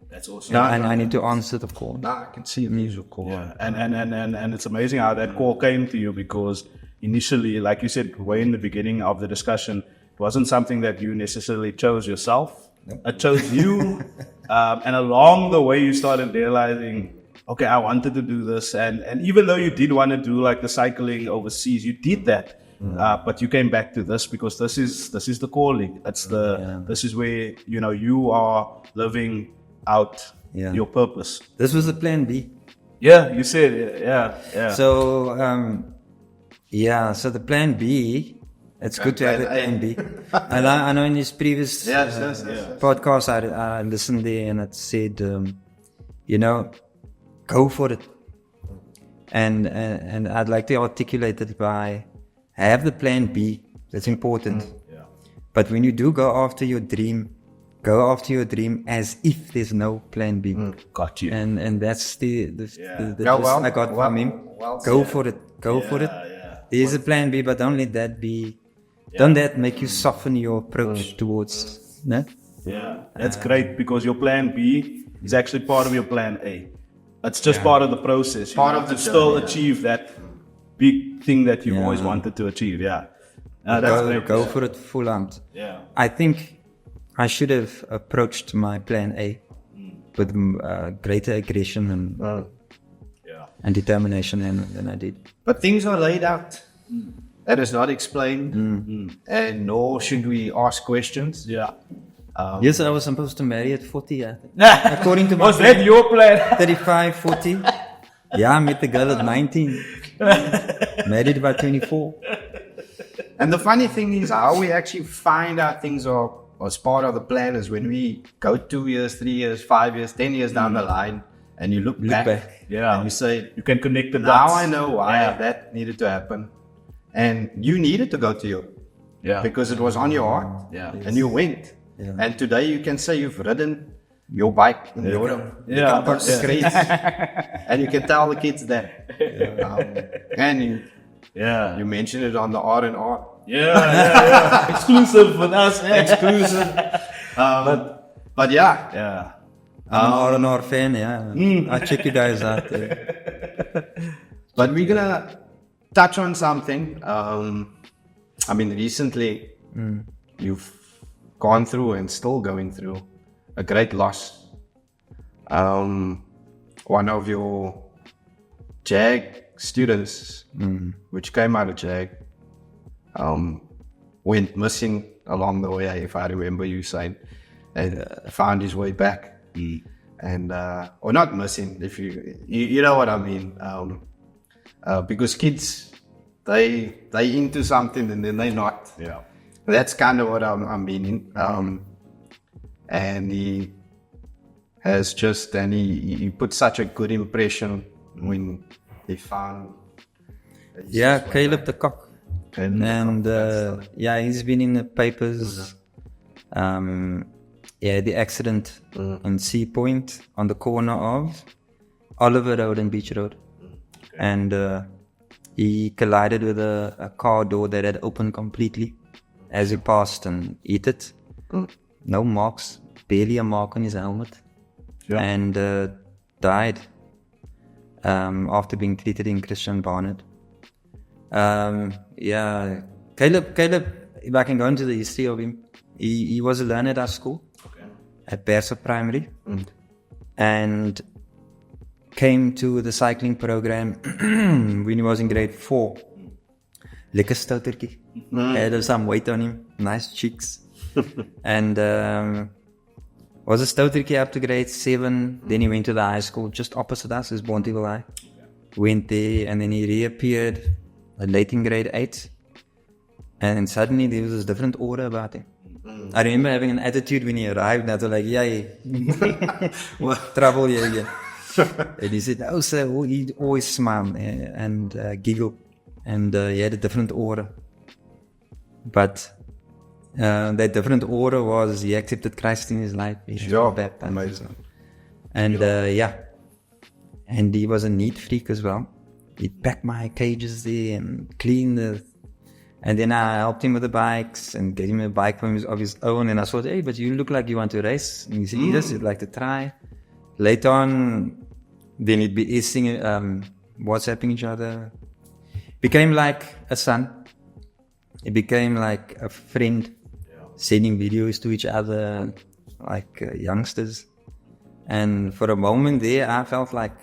that's awesome. And I need to answer the call. I can see the music call. And it's amazing how that call came to you, because initially, like you said, way in the beginning of the discussion, it wasn't something that you necessarily chose yourself. It chose you, and along the way, you started realizing, okay, I wanted to do this, and even though you did want to do like the cycling overseas, you did that. But you came back to this because this is the calling. That's this is where you are living out your purpose. This was the plan B. Yeah, you said yeah. So so the plan B. It's good to have a plan B. And I know in his previous podcast I listened there, and it said go for it. And I'd like to articulate it by have the plan B. That's important. But when you do go after your dream as if there's no plan B. Got you. And that's the I got from him. Go for it. Go for it. There's a plan B, but don't let that be. Don't that make you soften your approach towards. No? Yeah, that's great, because your plan B is actually part of your plan A. It's just part of the process. Part of the still achieve that big thing that you always wanted to achieve. Go for it full on. I think I should have approached my plan A with greater aggression and determination than I did. But things are laid out. That is not explained, and nor should we ask questions. Yes, I was supposed to marry at 40. I think. According to my was that your plan? 35, 40. I met the girl at 19. Married by 24. And the funny thing is how we actually find out things are as part of the plan is when we go 2 years, 3 years, 5 years, 10 years down the line, and you look back. And you say, you can connect the dots. Now I know why that needed to happen. And you needed to go to Europe. Because it was on your heart. And you went. And today you can say you've ridden your bike in Europe. You can touch the streets. And you can tell the kids that. And you mentioned it on the R&R. Exclusive with us. Exclusive. But I'm an R&R fan, I check you guys out. But we're gonna touch on something. Recently you've gone through and still going through a great loss. One of your JAG students, which came out of JAG, went missing along the way, if I remember you saying, and found his way back. And or not missing, if you know what I mean. Because kids, they into something and then they not. That's kind of what I'm meaning. And he has just, and he put such a good impression when he found. Yeah, Caleb the Kock. And yeah, he's been in the papers. Yeah, the accident in Sea Point on the corner of Oliver Road and Beach Road. And he collided with a car door that had opened completely as he passed and hit it. No marks, barely a mark on his helmet. And died after being treated in Christian Barnett. Yeah, Caleb, if I can go into the history of him, he was a learner at our school, at Bergsig Primary, and came to the cycling program when he was in grade 4. Lekker stoutertjie. Had some weight on him, nice cheeks. And was a stoutertjie up to grade 7. Then he went to the high school just opposite us, is Bonteheuwel High. Went there and then he reappeared late in grade 8. And suddenly there was this different aura about him. I remember having an attitude when he arrived, and I was like, yay, what trouble here again. And he said, oh sir, he'd always smile and giggle, and he had a different aura. But that different aura was he accepted Christ in his life. He was baptized. Amazing. And yeah, and he was a neat freak as well. He'd pack my cages there and clean the. And then I helped him with the bikes and gave him a bike of his own. And I thought, hey, but you look like you want to race. And he said, yes, he'd like to try. Later on, then he'd be WhatsApping each other. Became like a son. It became like a friend, sending videos to each other, like youngsters. And for a moment there, I felt like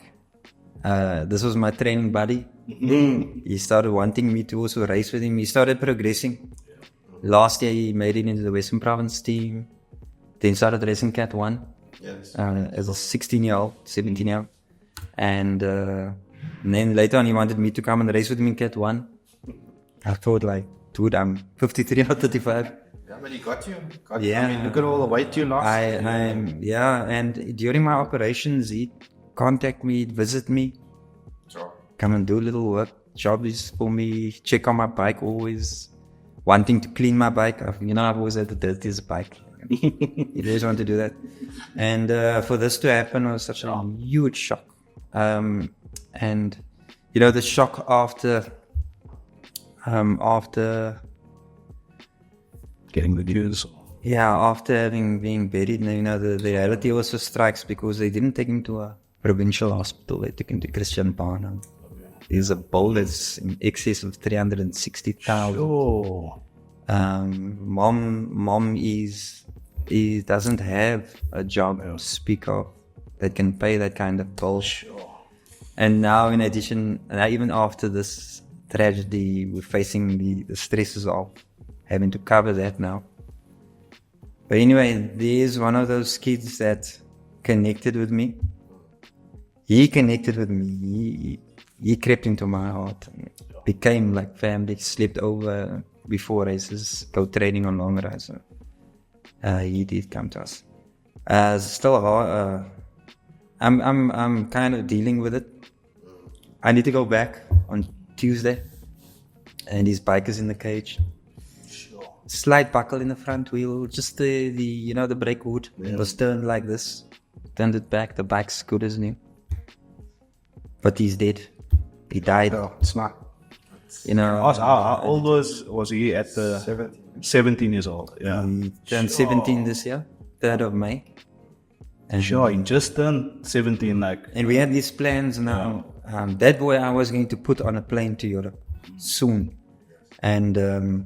this was my training buddy. He started wanting me to also race with him. He started progressing. Last year, he made it into the Western Province team. Then started racing Cat 1 as a 16-year-old, 17-year-old. And then later on, he wanted me to come and race with him in Cat 1. I thought like, dude, I'm 53, not 35. Yeah, but he got you. Yeah. I mean, look at all the weight you lost. Yeah, and during my operations, he'd contact me, he'd visit me. Sure. Come and do a little work, jobs for me, check on my bike always, wanting to clean my bike. I've always had the dirtiest bike. You always want to do that. And for this to happen was such a huge shock. And, the shock after Getting the news. Yeah, after having been buried, the reality also strikes because they didn't take him to a provincial hospital. They took him to Christian Barnett. There's a bill that's in excess of 360,000. Sure. Mom he doesn't have a job to speak of that can pay that kind of bill. Sure. And now, in addition, even after this tragedy, we're facing the stresses of having to cover that now. But anyway, there's one of those kids that connected with me. He connected with me. He crept into my heart. Became like family. Slept over before races. Go training on long rides. So, he did come to us. Still, I'm kind of dealing with it. I need to go back on Tuesday, and his bike is in the cage. Sure. Slight buckle in the front wheel. Just the brake wood was turned like this. Turned it back. The bike's good as new. But he's dead. He died. Oh, it's not. How old was he at the 17 years old? Yeah. He turned 17 this year, 3rd of May. And sure, he just turned 17. And we had these plans now. That boy I was going to put on a plane to Europe soon. And to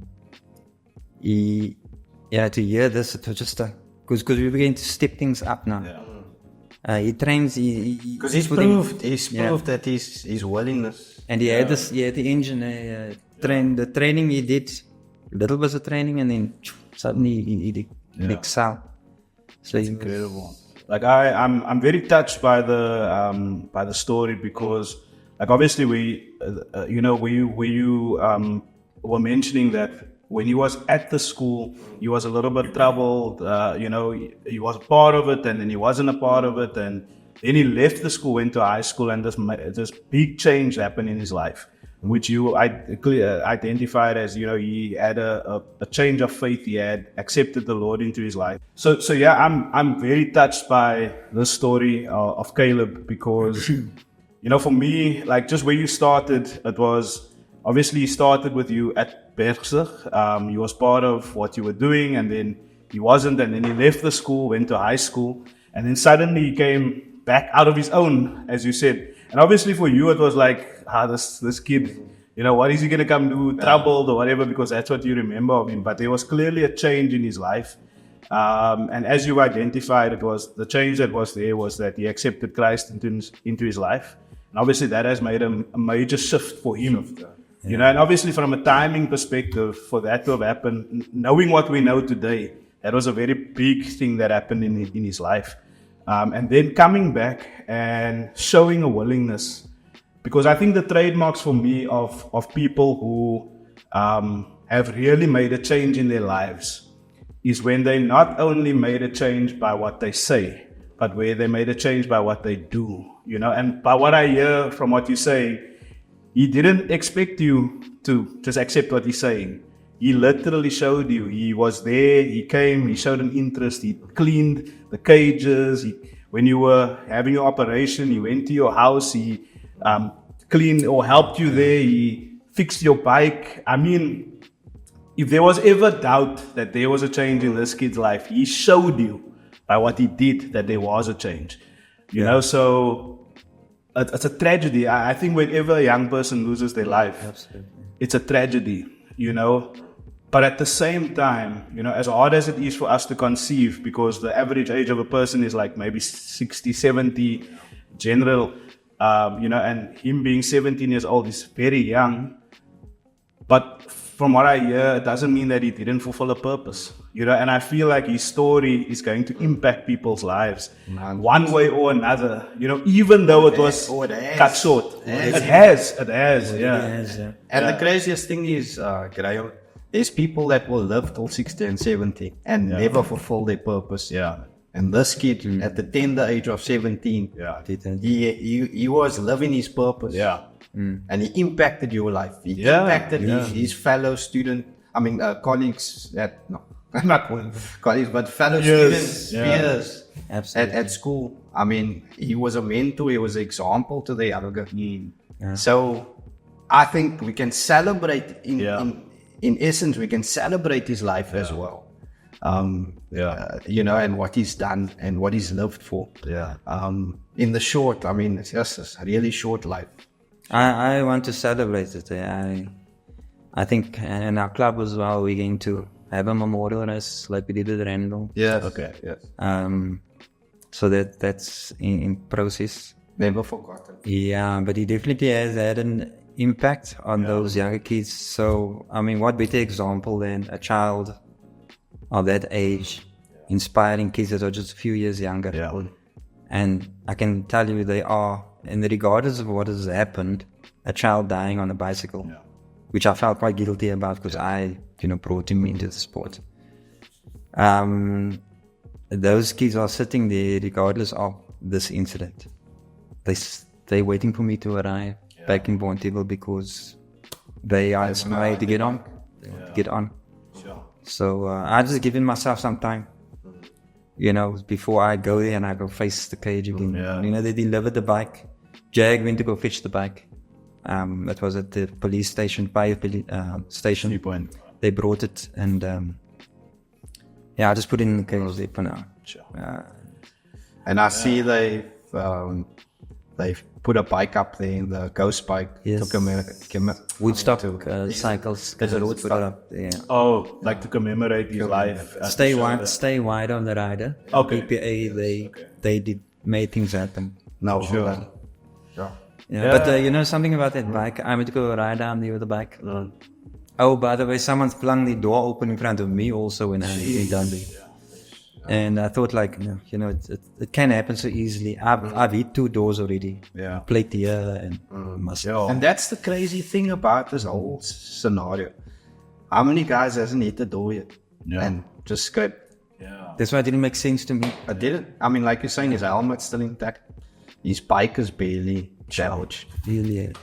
hear this, it was just because we were going to step things up now. Yeah. He trains. Because he's proved that his willingness. And he had the engine. The training he did, little was the training, and then suddenly he excelled. So it's incredible. Like I'm very touched by the story because, like, obviously we were mentioning that when he was at the school, he was a little bit troubled. He was a part of it, and then he wasn't a part of it, and Then he left the school, went to high school, and this big change happened in his life, which you identified as, you know, he had a change of faith. He had accepted the Lord into his life. So yeah, I'm very touched by the story of Caleb, because, you know, for me, like just where you started, it was obviously he started with you at Bergsig. He was part of what you were doing, and then he wasn't, and then he left the school, went to high school, and then suddenly he came back out of his own, as you said. And obviously for you, it was like, this kid, you know, what is he going to come do, troubled or whatever, because that's what you remember of him. But there was clearly a change in his life. And as you identified, it was the change that was there was that he accepted Christ into his life. And obviously that has made a major shift for him. You know, and obviously from a timing perspective, for that to have happened, knowing what we know today, that was a very big thing that happened in his life. And then coming back and showing a willingness, because I think the trademarks for me of people who have really made a change in their lives is when they not only made a change by what they say, but where they made a change by what they do, you know. And by what I hear from what you're saying, he didn't expect you to just accept what he's saying. He literally showed you. He was there. He came. He showed an interest. He cleaned the cages. When you were having your operation, he went to your house. He cleaned or helped you there. He fixed your bike. I mean, if there was ever doubt that there was a change in this kid's life, he showed you by what he did that there was a change. You know, so it's a tragedy. I think whenever a young person loses their life, it's a tragedy, you know. But at the same time, you know, as hard as it is for us to conceive, because the average age of a person is like maybe 60, 70, general, you know, and him being 17 years old is very young. But from what I hear, it doesn't mean that he didn't fulfill a purpose, you know. And I feel like his story is going to impact people's lives one way or another, you know, even though it was cut short. It has, yeah. And the craziest thing is, Graham, there's people that will live till 60 and 70 and never fulfill their purpose. Yeah. And this kid, at the tender age of 17, he was living his purpose. Yeah. And he impacted your life. He impacted his fellow student, colleagues not colleagues, but fellow students, peers at school. I mean, he was a mentor, he was an example to the younger. So I think we can celebrate, in essence, we can celebrate his life as well. You know, and what he's done and what he's lived for. In the short, I mean, it's just a really short life. I want to celebrate it. I think in our club as well, we're going to have a memorial race like we did with Randall. Yes. Okay. Yes. So that's in process. Never forgotten. Yeah, but he definitely has had an impact on those younger kids. So, I mean, what better example than a child of that age inspiring kids that are just a few years younger. And I can tell you they are, and regardless of what has happened, a child dying on a bicycle, which I felt quite guilty about because I, brought him into the sport. Those kids are sitting there regardless of this incident. They're waiting for me to arrive back in Bonteheuwel because they are inspired to get on. So I just given myself some time, before I go there and I go face the cage again. They delivered the bike. Jag went to go fetch the bike. It was at the police station, station. They brought it and I just put it in the cage there for now. And I see they've put a bike up there, the ghost bike. Yes. Woodstock cycles. Oh, like to commemorate his life. Stay wide on the rider. Okay. PPA, they made things happen. No, sure. But something about that bike. I went to go ride down there with the bike. Oh, by the way, someone flung the door open in front of me also when I came down there. And I thought, it can happen so easily. I've hit 2 doors already. Plate here and And that's the crazy thing about this whole scenario. How many guys hasn't hit the door yet? And just scraped? That's why it didn't make sense to me. I didn't. I mean, like you're saying, his helmet's still intact. his bike is barely damaged. Really.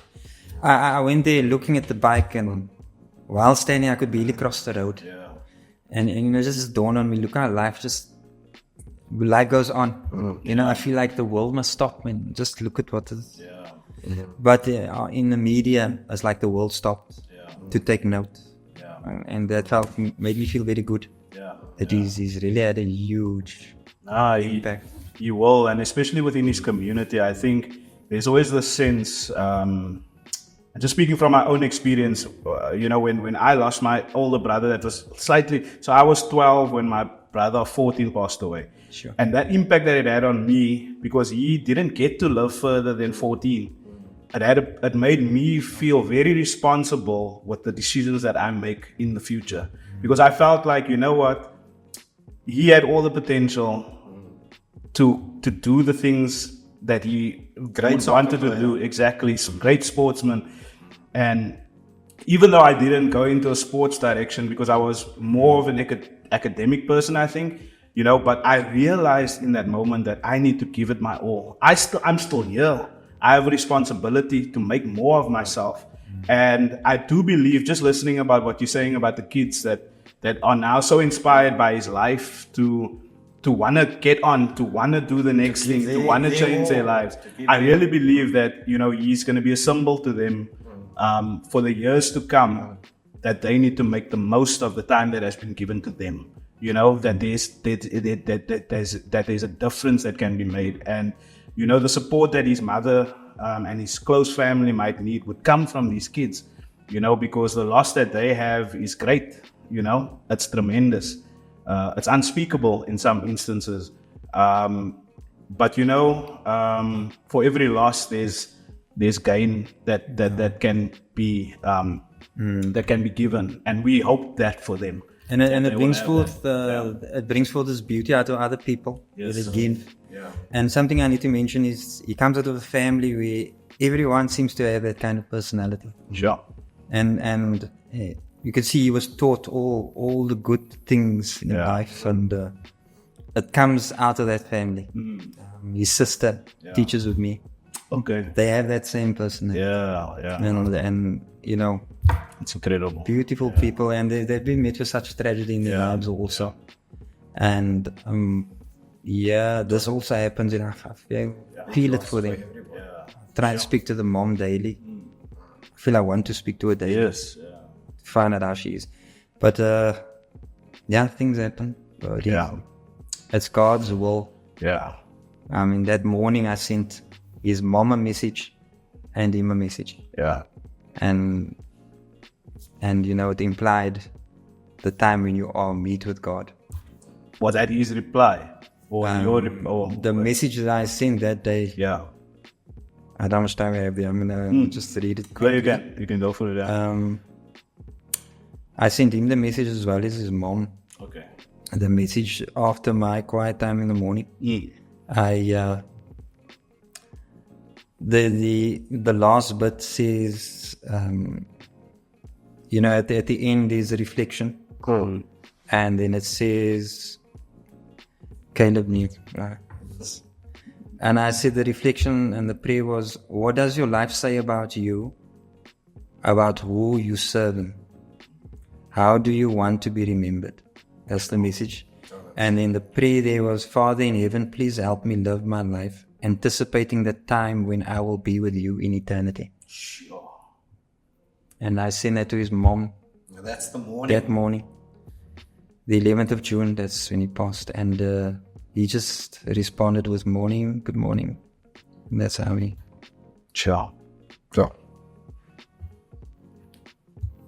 I went there looking at the bike, and while standing, I could barely cross the road. Yeah. And you know, just dawned on me, look how life goes on. You know, I feel like the world must stop, man. Just look at what is. Yeah. But in the media, it's like the world stopped to take note. Yeah. And that made me feel very good. Yeah. That he's really had a huge impact. He will, and especially within his community, I think there's always the sense, just speaking from my own experience, you know, when I lost my older brother, that was so I was 12 when my brother 14 passed away. Sure. And that impact that it had on me, because he didn't get to live further than 14, it made me feel very responsible with the decisions that I make in the future. Because I felt like, you know what, he had all the potential to do the things that he wanted to do. Exactly. Great sportsman. And even though I didn't go into a sports direction because I was more of an academic person, I think, you know, but I realized in that moment that I need to give it my all. I'm still here. I have a responsibility to make more of myself. And I do believe, just listening about what you're saying about the kids that are now so inspired by his life to want to get on, to want to do the next thing, to want to change their lives. I really believe that, you know, he's going to be a symbol to them for the years to come, that they need to make the most of the time that has been given to them. You know, that there's a difference that can be made. And, you know, the support that his mother and his close family might need would come from these kids, you know, because the loss that they have is great. You know, it's tremendous. It's unspeakable in some instances. But, you know, for every loss, there's gain that can be given. And we hope that for them. And it brings forth it brings forth this beauty out of other people. Yes, it gives. Yeah. And something I need to mention is he comes out of a family where everyone seems to have that kind of personality. Sure. And you can see he was taught all the good things in life, and it comes out of that family. His sister teaches with me. Okay. They have that same personality. Yeah. And you know, it's incredible. Beautiful people, and they've been met with such tragedy in their lives also. And this also happens, and I feel it for them. Try to speak to the mom daily. I feel I want to speak to her daily. Yes. Find out how she is. But things happen. But, it's God's will. Yeah. I mean, that morning I sent his mom a message and him a message. Yeah. And you know, it implied the time when you all meet with God. Was that his reply? Or the message that I sent that day. Yeah. I don't know how much time I have there. I'm gonna just read it quickly. Yeah, you can go for it. I sent him the message as well as his mom. Okay. The message after my quiet time in the morning. The last bit says, you know, at the end there's a reflection. Cool. And then it says, Caleb knew. Right? And I said the reflection and the prayer was, what does your life say about you? About who you serving? How do you want to be remembered? That's the message. And then the prayer there was, Father in heaven, please help me live my life, anticipating the time when I will be with you in eternity. Sure. And I sent that to his mom. That's the morning. That morning. The 11th of June, that's when he passed. And he just responded with morning, good morning. And that's how he... Sure.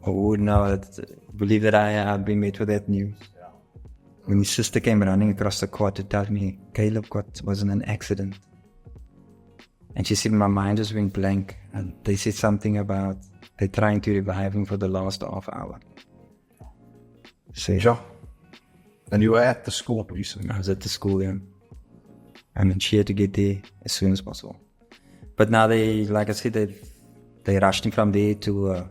I would now believe that I've been met with that news. Yeah. When his sister came running across the court to tell me, Caleb was in an accident. And she said, my mind just went blank. And they said something about they're trying to revive him for the last half hour. So, Sure. And you were at the school recently? I was at the school, yeah. And she had to get there as soon as possible. But now like I said, they rushed him from there to a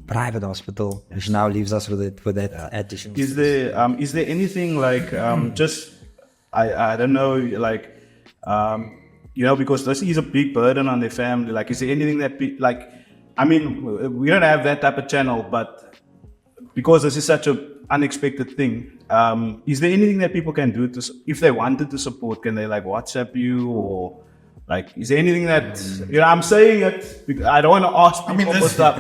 private hospital, which now leaves us with that addition. Is there anything like just I don't know, like because this is a big burden on their family. Like, is there anything that, I mean, we don't have that type of channel, but because this is such an unexpected thing, is there anything that people can do if they wanted to support? Can they like WhatsApp you, or like, is there anything that, I'm saying it because I don't want to ask people for stuff.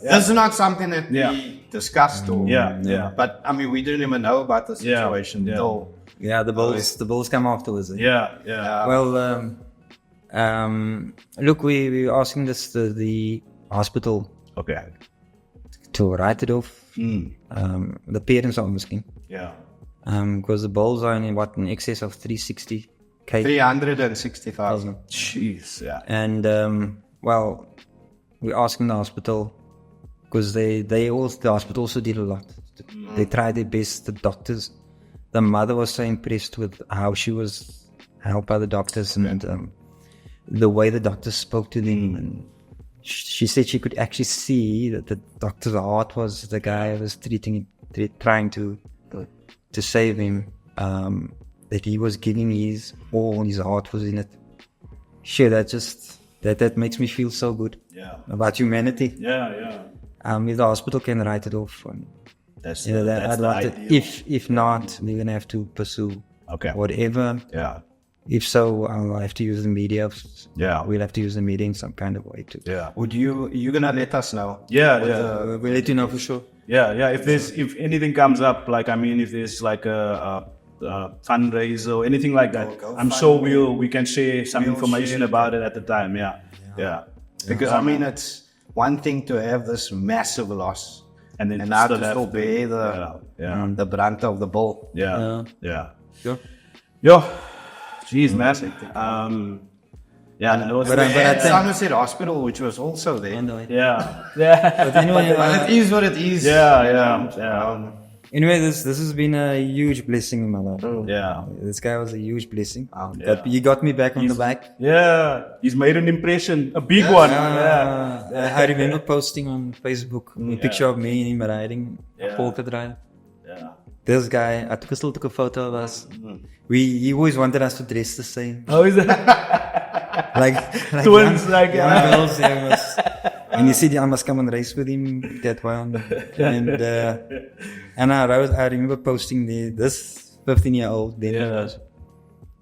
This is not something that we discussed. But I mean, we didn't even know about the situation until. Yeah, the balls come afterwards. Yeah. Well, look, we were asking the hospital. Okay. To write it off. The parents are asking. Yeah. Because the balls are in excess of 360,000. 360,000. Jeez, yeah. And well, we're asking the hospital because the hospital also did a lot. They tried their best. The doctors, the mother was so impressed with how she was helped by the doctors and the way the doctors spoke to them. And she said she could actually see that the doctor's heart was the guy who was trying to save him. That he was giving his all, his heart was in it. Sure, that makes me feel so good. Yeah. About humanity. Yeah. If the hospital can write it off, that's I'd like to. If not, we're gonna have to pursue whatever. Yeah. If so, I'll have to use the media. Yeah. We'll have to use the media in some kind of way too. Yeah. Would you gonna let us know? Yeah. We'll let you know for sure. Yeah. If anything comes up, like, I mean, if there's like a fundraiser or anything like that, I'm sure we can share some information about it at the time. Yeah. Because I mean, it's one thing to have this massive loss, and then now to still bear the brunt of the bull. Yeah. Sure. Yo, jeez, man. But at Somerset Hospital, which was also there. Yeah. But anyway, But it is what it is. Yeah. Anyway, this has been a huge blessing in my life. Yeah. This guy was a huge blessing. But he got me back on the bike. Yeah. He's made an impression, a big one. I remember posting on Facebook a picture of me and him riding a polka ride. Yeah. This guy, I still took a photo of us. He always wanted us to dress the same. Oh, is that? like Twins, like, girls, and he said I must come and race with him that one. And I remember posting this 15-year-old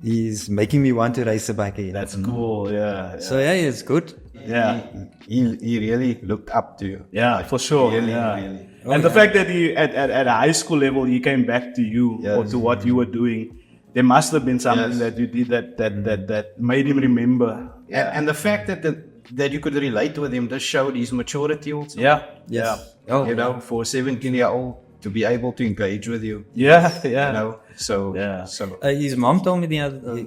he's making me want to race a bike again. That's cool, yeah. So it's good. Yeah. He really looked up to you. Yeah, for sure. Really. And the fact that he at a high school level he came back to you or to what you were doing, there must have been something that you did that made him remember. And the fact that you could relate with him just showed his maturity also. Yeah. Oh, for a 17-year-old to be able to engage with you. Yeah. So his mom told me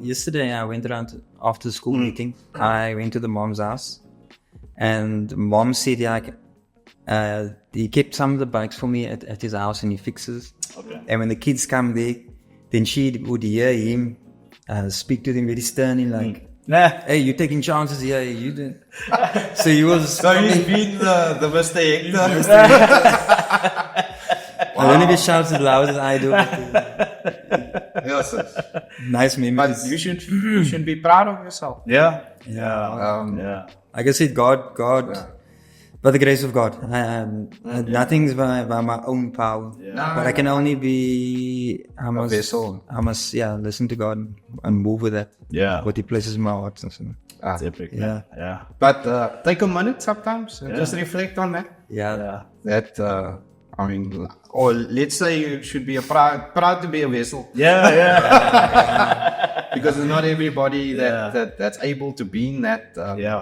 yesterday. I went around after the school meeting. I went to the mom's house, and mom said he kept some of the bikes for me at his house, and he fixes. Okay. And when the kids come there, then she would hear him speak to them very sternly, like, "Hey, you're taking chances here. You didn't." So he was. So he's been the Mr. Hector. I don't know if he shouts as loud as I do. Yes. Nice memories. But you should be proud of yourself. Yeah. Like I said, God, by the grace of God, nothing's by my own power. Yeah. But I can only be. I must listen to God and move with that. Yeah. What He places in my heart. And so. That's epic. Yeah. But take a minute sometimes. Just reflect on that. Yeah. That. I mean, or let's say you should be proud to be a vessel. Yeah. Because it's not everybody that's able to be in that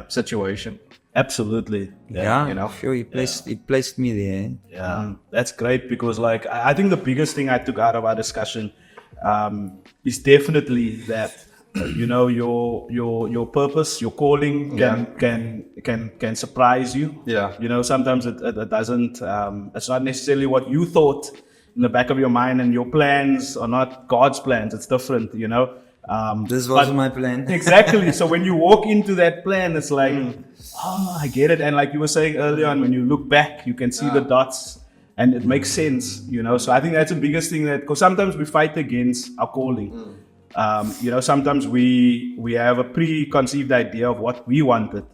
situation. Absolutely. Yeah. Sure. He placed me there. Yeah. That's great because, like, I think the biggest thing I took out of our discussion is definitely that your purpose, your calling can surprise you. Yeah. Sometimes it doesn't. It's not necessarily what you thought in the back of your mind, and your plans are not God's plans. It's different. This wasn't my plan. Exactly. So when you walk into that plan, it's like, I get it. And like you were saying earlier on, when you look back, you can see the dots, and it makes sense. So I think that's the biggest thing because sometimes we fight against our calling. Sometimes we have a preconceived idea of what we wanted,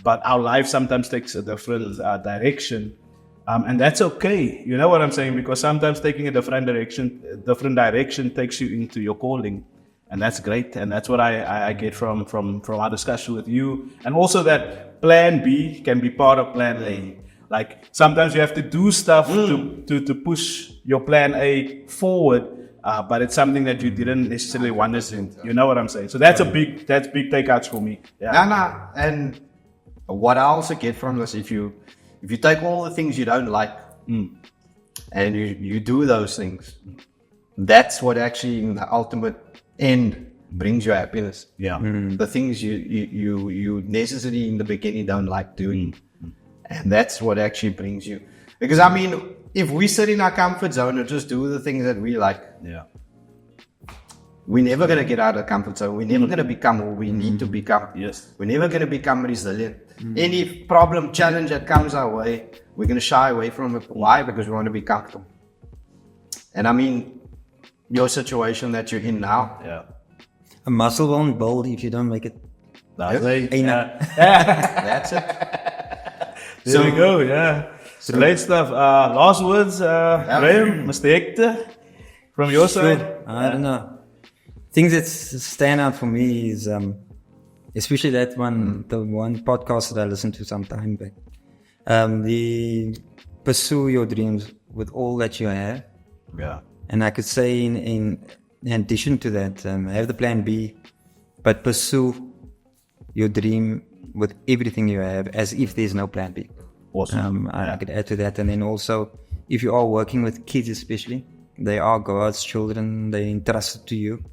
but our life sometimes takes a different direction. And that's okay. You know what I'm saying? Because sometimes taking a different direction takes you into your calling. And that's great. And that's what I get from our discussion with you. And also that plan B can be part of plan A. Like sometimes you have to do stuff to push your plan A forward. But it's something that you didn't necessarily want to do. You know what I'm saying? So that's big takeouts for me. Yeah. No. And what I also get from this, if you take all the things you don't like and you do those things, that's what actually in the ultimate end brings you happiness. Yeah. The things you necessarily in the beginning don't like doing. And that's what actually brings you. Because I mean, if we sit in our comfort zone and just do the things that we like, we're never going to get out of the comfort zone. We're never going to become who we need to become. Yes. We're never going to become resilient. Any problem, challenge that comes our way, we're going to shy away from it. Why? Because we want to be comfortable. And I mean, your situation that you're in now. Yeah. A muscle won't build if you don't make it. That's it. That's it. There we go. Yeah. Great stuff. Last words, Graham, Mr. Hector, from your side? I don't know. Things that stand out for me is, especially that one, the one podcast that I listened to some time back. The pursue your dreams with all that you have. Yeah. And I could say in addition to that, have the plan B, but pursue your dream with everything you have as if there's no plan B. Awesome. I could add to that. And then also, if you are working with kids especially, they are God's children, they're entrusted to you.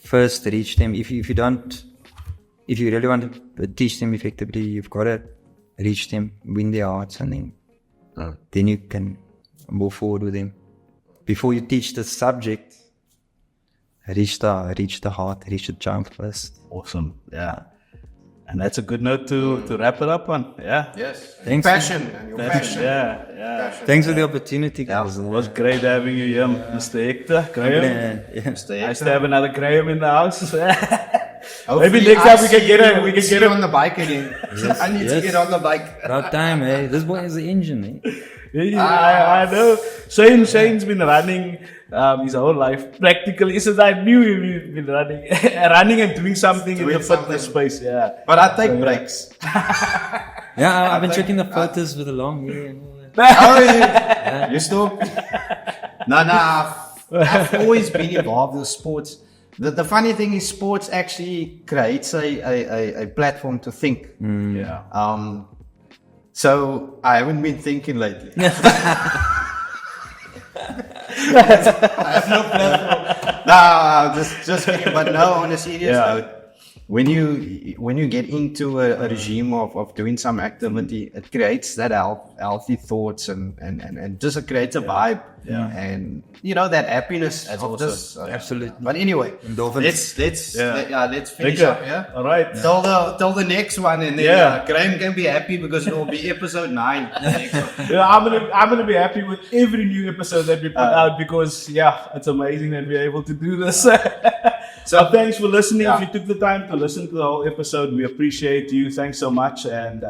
First reach them. If you really want to teach them effectively, you've got to reach them, win their hearts, and then you can move forward with them. Before you teach the subject, reach the heart, reach the child first. Awesome. Yeah. And that's a good note to wrap it up on. Yeah. Yes. Thanks. Passion. Your passion. Yeah. Passion. Thanks for the opportunity, guys. It was great having you here, Mr. Hector. Graham. Yeah. Nice to have another Graham in the house. Hopefully Maybe next time we can get him on the bike again. I need to get on the bike. About time, eh? This boy has the engine, eh? I know. Shane's been running his whole life practically since I knew he'd been running, and doing something in the fitness space. Yeah, but I take breaks. Yeah, I've been checking the photos with the long hair and all that. Oh, yeah. You still? No. I've always been involved with sports. The funny thing is, sports actually creates a platform to think. Yeah. So I haven't been thinking lately. I have no platform. No, just kidding. But no, on a serious note, when you get into a regime of doing some activity, it creates that healthy thoughts and just it creates a vibe. Yeah. And you know that happiness. That's of awesome. this, Absolutely. But anyway, Endorphins. let's finish up. Yeah. All right. Till the next one, and then Graham can be happy because it will be episode 9. I'm gonna be happy with every new episode that we put out because it's amazing that we're able to do this. So thanks for listening. If you took the time to listen to the whole episode, we appreciate you. Thanks so much, and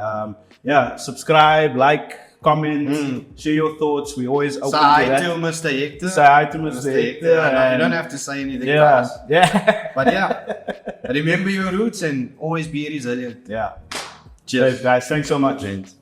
subscribe, like, comment, share your thoughts. We always open Say to hi that. to Mr. Hector. Say hi to Mr. Hector. You don't have to say anything, guys. Yeah. But remember your roots and always be resilient. Yeah. Cheers. Guys, thanks so much. Gents.